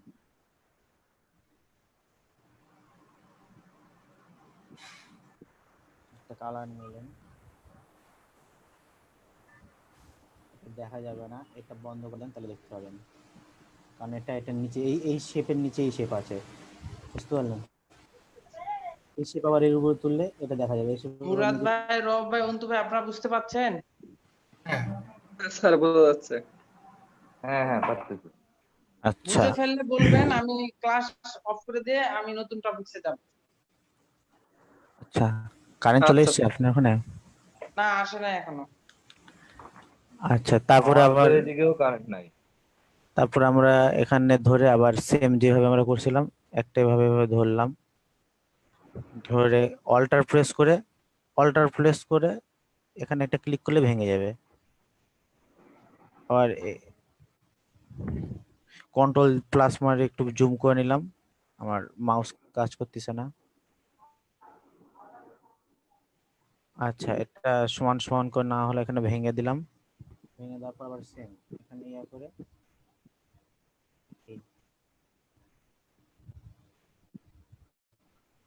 একটা কালার নিলেন, দেখা যাবে না, এটা বন্ধ করলেন তাহলে দেখতে পাবেন, কারণ এটার নিচে এই শেপের নিচে এই শেপ আছে, বুঝতে পারলেন? এই শেপ আবার এর উপরে তুললে এটা দেখা যাবে। মুরাদ ভাই, রব ভাই, অন্তু ভাই, আপনারা বুঝতে পাচ্ছেন? হ্যাঁ স্যার বোঝা যাচ্ছে। হ্যাঁ হ্যাঁ, পারতেছি। আচ্ছা বুঝে ফেললে বলবেন, আমি ক্লাস অফ করে দিয়ে আমি নতুন টপিকসে যাব। আচ্ছা, কারেন্ট চলে আচ্ছা এসেছে আপনার ওখানে? না, আসে না এখনো। আচ্ছা, তারপরে আবার আমাদের এদিকেও কারেন্ট নাই। তারপর আমরা এখানে ধরে আবার সেম যেভাবে আমরা করছিলাম একটা এভাবে এভাবে ধরলাম, ধরে অল্টার প্রেস করে এখানে একটা ক্লিক করলে ভেঙে যাবে। আবার কন্ট্রোল প্লাস মারে একটু জুম করে নিলাম, আমার মাউস কাজ করতেছে না। আচ্ছা, এটা সমান সমান করে না হলে এখানে ভেঙে দিলাম, ভেঙে দেওয়ার পর আবার সেম এখানে ইয়া করে এই,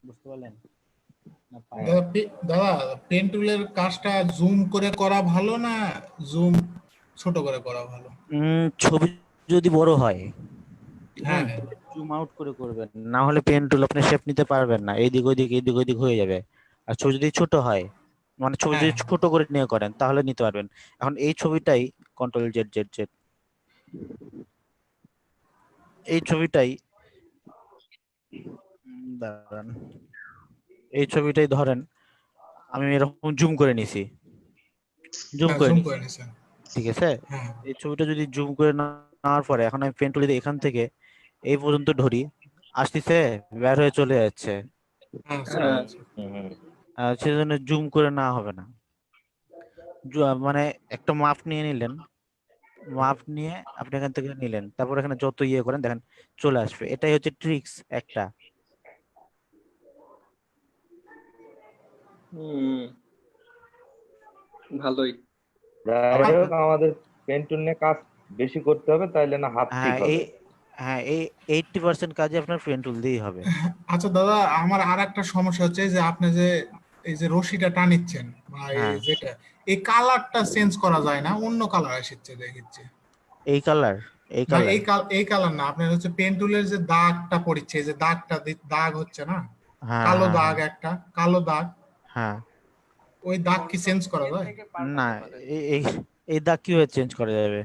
বুঝতে পারলেন না? দাদা পেন টুলের কাজটা জুম করে করা ভালো না জুম ছোট করে করা ভালো? ছবি যদি বড় হয়, হ্যাঁ জুম আউট করে করবেন, না হলে পেন টুল আপনি শেপ নিতে পারবেন না, এইদিক ওইদিক হয়ে যাবে। আর ছবি যদি ছোট হয়, মানে ছবি হ্যাঁ যদি ছোট করে নিয়ে করেন তাহলে নিতে পারবেন। এখন এই ছবিটাই কন্ট্রোল জেড জেড জেড, এই ছবিটাই দাঁড়ান, এই ছবিটাই ধরেন আমি এরকম জুম করে নিছি, জুম হ্যাঁ করে জুম নিছি, করে নিছেন। ঠিক আছে। হ্যাঁ এই ছবিটা যদি জুম করে নেওয়ার পরে এখন আমি পেন টুল যদি এখান থেকে এই পর্যন্ত ধরি, আসতেছে, বের হয়ে চলে যাচ্ছে, হ্যাঁ চলে হ্যাঁ যাচ্ছে। হুম। সেজন্য জুম করে নেওয়া হবে না। মানে একটা মাপ নিয়ে নিলেন, মাপ নিয়ে আপনি এখান থেকে নিলেন, তারপর এখানে যত ইয়ে করেন দেখেন চলে আসবে। এটাই হচ্ছে ট্রিক্স একটা। হুম ভালোই। যাই আ- হোক, আমাদের পেন টুল নিয়ে কাজ বেশি করতে হবে, তাইলে না হাত ঠিক হ্যাঁ এই হবে। হ্যাঁ এই 80% কাজে আপনার পেন টুল দিয়েই হবে। আচ্ছা দাদা, আমার আর একটা সমস্যা হচ্ছে যে আপনি যে এই যে রশিটা টানিচ্ছেন বা এই হ্যাঁ, যেটা, এই কালারটা চেঞ্জ করা যায় না? অন্য কালার এসেছে দেখেছি। এই কালার, এই না কালার। এই কালার না, আপনার হচ্ছে পেন টুলের যে দাগটা পড়ছে, এই যে দাগটা দাগ হচ্ছে না, হ্যাঁ কালো হ্যাঁ দাগ, হ্যাঁ একটা কালো দাগ, হ্যাঁ। ওই দাগ কি কন্ট্রোল চেঞ্জ করা সি যায়? থেকে না, পাল্টাতে পারেন। এই এই এই দাগ কিভাবে চেঞ্জ করা যাবে?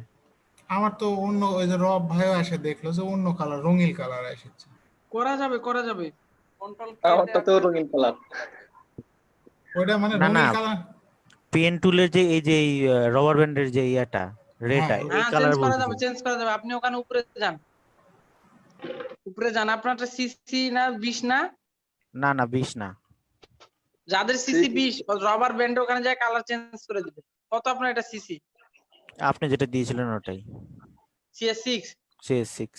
আমার তো অন্য, ওই যে রব ভাইও এসে দেখলো যে অন্য কালার, রঙিন কালার এসেছে। করা যাবে, করা যাবে। কন্ট্রোল কে তে আমারটা তো আপনার রঙিন কালার। ওইটা মানে না না, রঙিন কালার। পেন টুলের যে এই যে রবার ব্যান্ডের যে ইয়াটা হ্যাঁ রেটা, এই হ্যাঁ কালার চেঞ্জ করা যাবে, বলতেছি। চেঞ্জ করা যাবে। আপনি ওখানে উপরে যান, উপরে যান। আপনারটা সিসি না 20 না? না না, 20 না। যাদের সিসি 20 রবার ব্যান্ড ওখানে যায় কালার চেঞ্জ করে দিবে। কত আপনার এটা সিসি? আপনি যেটা দিয়েছিলেন ওটাই, CS6। CS6।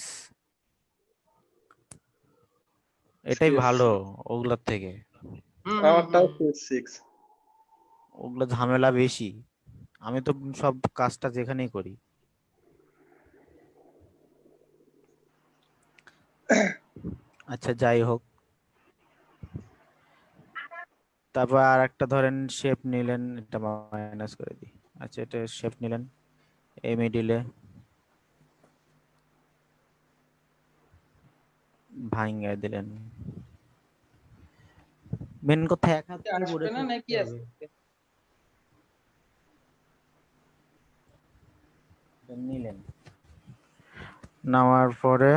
এটাই ভালো ওগুলোর থেকে, হুম হুম আমারটাও হুম। 6। ওগুলো ঝামেলা বেশি। আমি তো সব কাজটা যেখানেই করি। আচ্ছা, যাই হোক, তারপর আর একটা ধরেন শেপ নিলেন, এটা মাইনাস করে দিই। আচ্ছা, এটা শেপ নিলেন, এই মিডিলে ভাঙিয়ে দিলেন। মেন কথা এক হাত আসবে কিবোর্ডে না নাকি করতে হবে। আসবে? এটা নিলেন, নেওয়ার পরে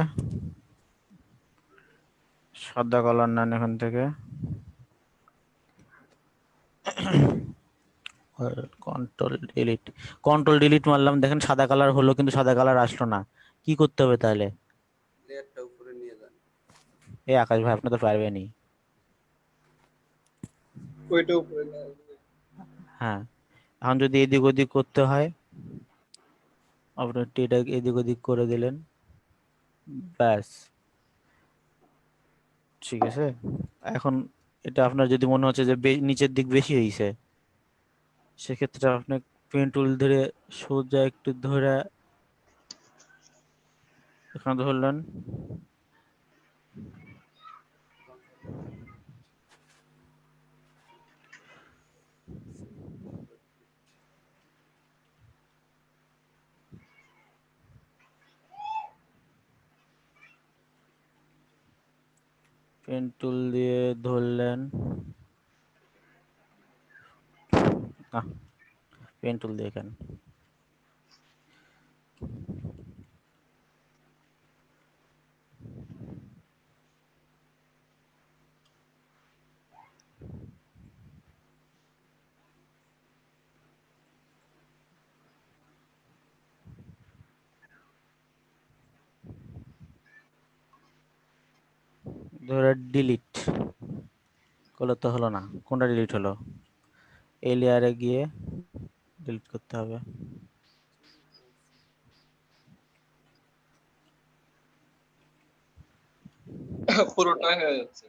সাদা কালার নেন এখান থেকে, কন্ট্রোল ডিলিট মারলাম, দেখেন সাদা কালার হলো কিন্তু সাদা কালার আসলো না। কি করতে হবে তাহলে? লেয়ারটা উপরে নিয়ে যান। এই আকাশ ভাই, আপনি তো পারবেনই। ওইটা উপরে নিয়ে আসবে। হ্যাঁ, এখন যদি এদিক ওদিক করতে হয়, আপনি এটা এদিক ওদিক করে দিলেন, ব্যাস, ঠিক আছে। এখন এটা আপনার যদি মনে হচ্ছে যে নিচের দিক বেশি হয়েছে, সেক্ষেত্রে আপনি পেন টুল ধরে সোজা একটু ধরে এখানে ধরলেন, পেন টুল দিয়ে ধরলেন, পেন টুল দিয়ে কেন, ধরে ডিলিট করলে তো হলো না, কোনটা ডিলিট হলো? এই লেয়ারে গিয়ে ডিলিট করতে হবে। পুরোটাই হয়ে যাচ্ছে।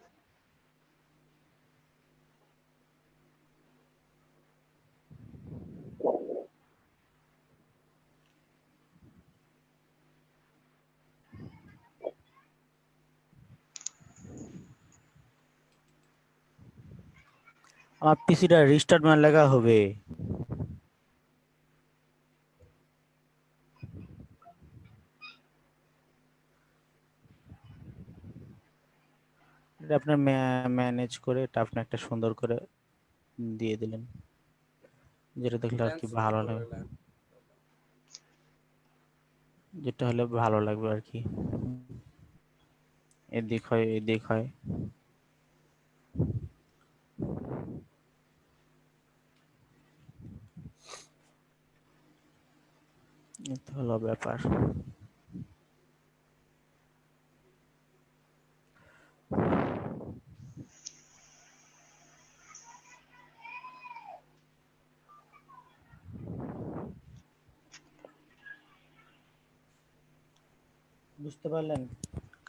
আমার পিসিটা রিস্টার্ট মান লাগা হবে। এটা আপনার ম্যানেজ করে এটা আপনি একটা সুন্দর করে দিয়ে দিলেন, যেটা দেখলে আর কি ভালো লাগে, যেটা হলে ভালো লাগবে আর কি। এদিক হয় এদিক হয়। এটা হলো ব্যাপার। বুঝতে পারলেন?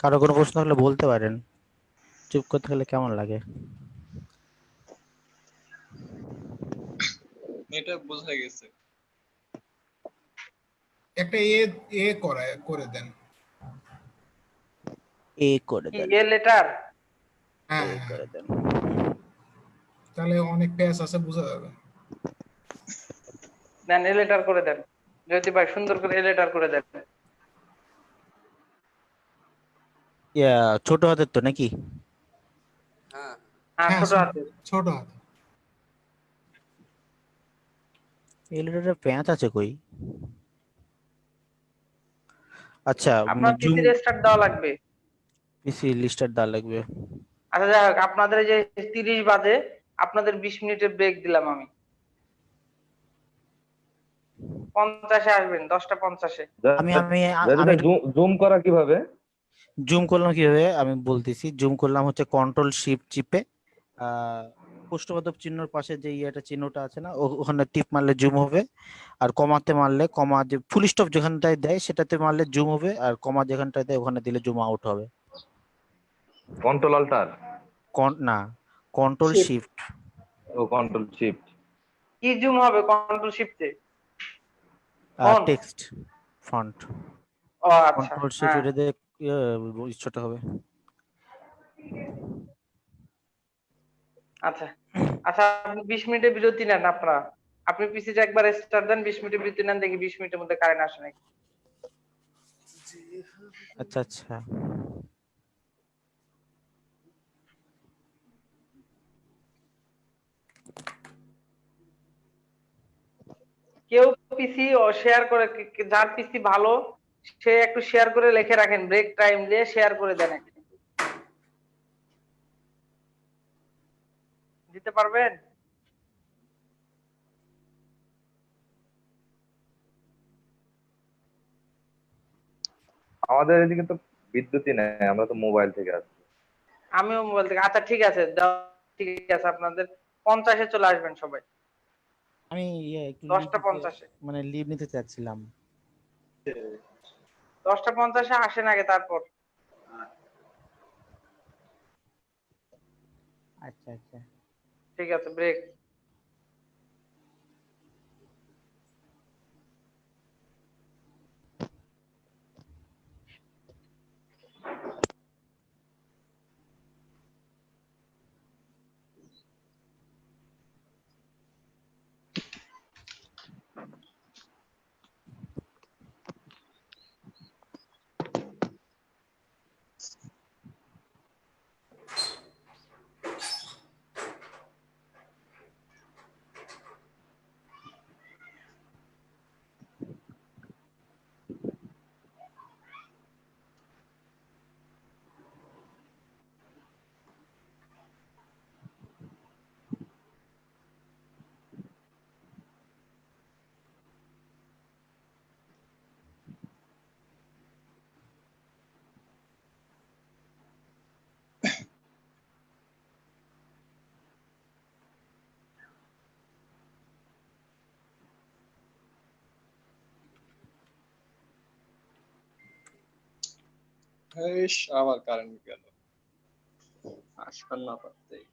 কারো কোনো প্রশ্ন হলে বলতে পারেন, চুপ করতে গেলে কেমন লাগে? এটা বোঝা গেছে। একটা এ করে দেন। এ করে কি দেন, এ লেটার? হ্যাঁ এ হ্যাঁ, করে দেন। তাহলে অনেক পেজ আছে, বোঝা যাবে। দেন এ লেটার করে দেন, যদি ভাই সুন্দর করে এ লেটার করে দেন। ইয়া ছোট হাতের তো নাকি? হ্যাঁ হ্যাঁ হ্যাঁ, ছোট হাতে। ছোট হাত। এই লেটারের প্যাঁচ আছে কই? আচ্ছা, আপনার জুম পিসি রেস্টার্ট দেওয়া লাগবে। পিসি লিস্টার দেওয়া লাগবে। আচ্ছা যাই হোক, আপনাদের এই যে 30 বাজে, আপনাদের 20 মিনিটের ব্রেক দিলাম আমি। 50-এ আসবেন, 10টা 50-এ। আমি আমি জাহিদ আমি ভাই, জুম করা কিভাবে? জুম করলাম কিভাবে আমি বলতেছি। জুম করলাম হচ্ছে কন্ট্রোল শিফট চিপে প্রশ্নবোধক চিহ্নর পাশে যে ইয়েটা চিহ্নটা আছে না, ওখানে টিপ মারলে জুম হবে। আর কমাতে মারলে, কমা যে ফুল স্টপ যেখানটায় দেয় সেটাতে মারলে জুম হবে, আর কমা যেখানটায় দেয় ওখানে দিলে জুম আউট হবে। Control alter? না, কন্ট্রোল শিফট। ও কন্ট্রোল শিফট। কি জুম হবে কন্ট্রোল শিফটে? ফন্ট? Text font. ও আচ্ছা, কন্ট্রোল শিফট হ্যাঁ এটা দিয়ে ছোট হবে। আচ্ছা আচ্ছা। আপনি 20 মিনিটের বিরতি নেন আপনারা। আপনি পিসিটা একবার স্টার্ট দেন, 20 মিনিটের বিরতি নেন, দেখি 20 মিনিটের মধ্যে কারেন্ট আসে নাকি। আচ্ছা আচ্ছা। কেউ পিসি শেয়ার করে, যার পিসি ভালো সে একটু শেয়ার করে লিখে রাখেন, ব্রেক টাইম দিয়ে শেয়ার করে দেন একটু। দিতে পারবেন? আমাদের এদিকে তো বিদ্যুৎই নেই, আমরা তো মোবাইল থেকে আসছি। আমিও মোবাইল থেকে। আচ্ছা ঠিক আছে, ঠিক আছে, আপনাদের 50-এ চলে আসবেন সবাই। আমি একটু 10টা 50-এ। মানে লিভ নিতে চাচ্ছিলাম। 10টা 50-এ আসেন আগে, তারপর। আচ্ছা আচ্ছা। ঠিক আছে, ব্রেক। ইস, আবার কারেন্ট গেল আসবার না পারতেই।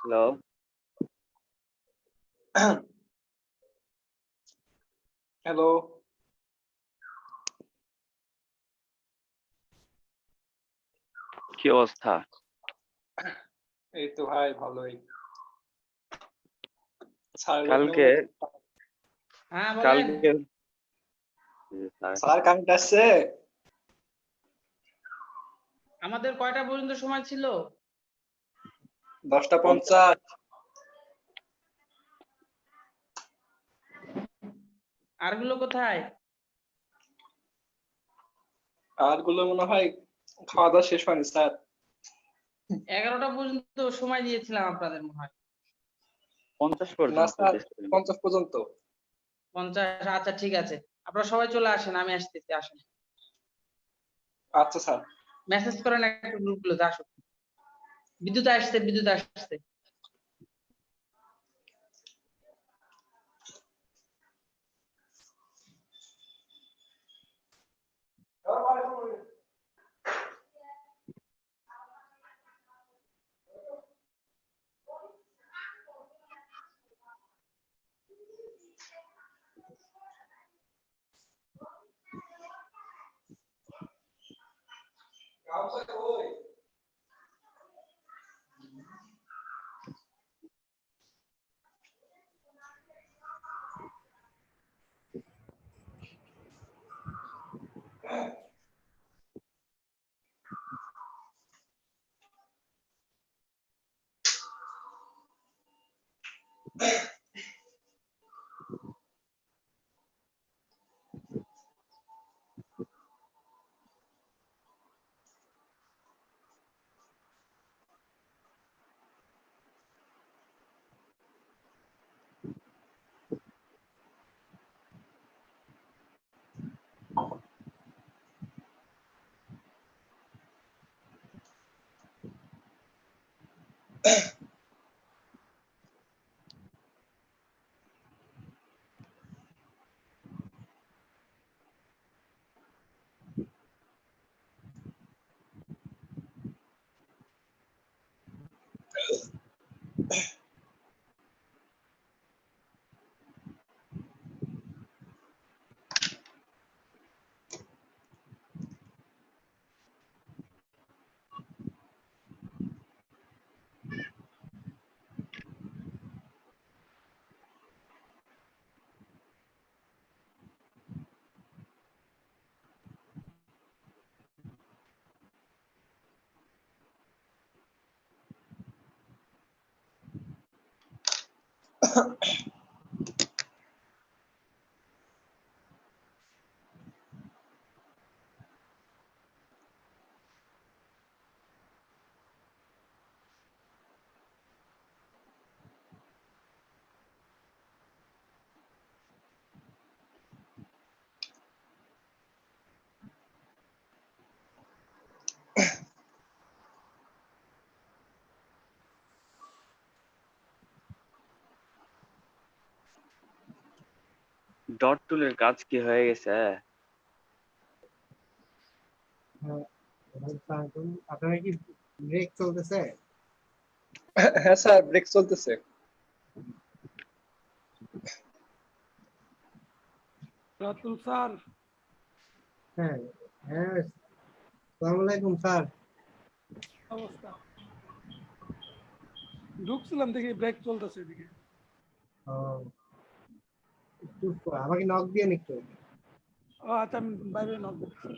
হ্যালো, হ্যালো, কি অবস্থা? এই তো ভাই ভালোই। স্যার কালকে হ্যাঁ বলেন। কালকে স্যার কারেন্ট আসছে? আমাদের কয়টা পর্যন্ত সময় ছিল? 10:50। আরগুলো কোথায়? আর গুলো মনে হয় খাওয়া দাওয়া শেষ হয়নি স্যার। 11টা পর্যন্ত সময় দিয়েছিলাম আপনাদের মনে হয়। 50 না পর্যন্ত স্যার, দিয়েছিলেন। 50 পর্যন্ত। 50? আচ্ছা ঠিক আছে, আপনারা সবাই চলে আসেন, আমি আসতেছি, আসেন। আচ্ছা স্যার। মেসেজ করেন একটা গ্রুপগুলোতে, আসুন। বিদ্যুৎ আসছে, বিদ্যুৎ আসছে। ডট টুলের কাজ কি হয়ে গেছে? আপনারা কি ব্রেক চলতেছে? হ্যাঁ স্যার, ব্রেক চলতেছে। রাতুল স্যার, হ্যাঁ হ্যাঁ, আসসালামু আলাইকুম স্যার। অবস্থা ঢুকছিলাম দেখি ব্রেক চলতেছে এদিকে। ও, একটু আমাকে নক দিয়ে একটু। ও আচ্ছা, আমি বাইরে নক দিচ্ছি।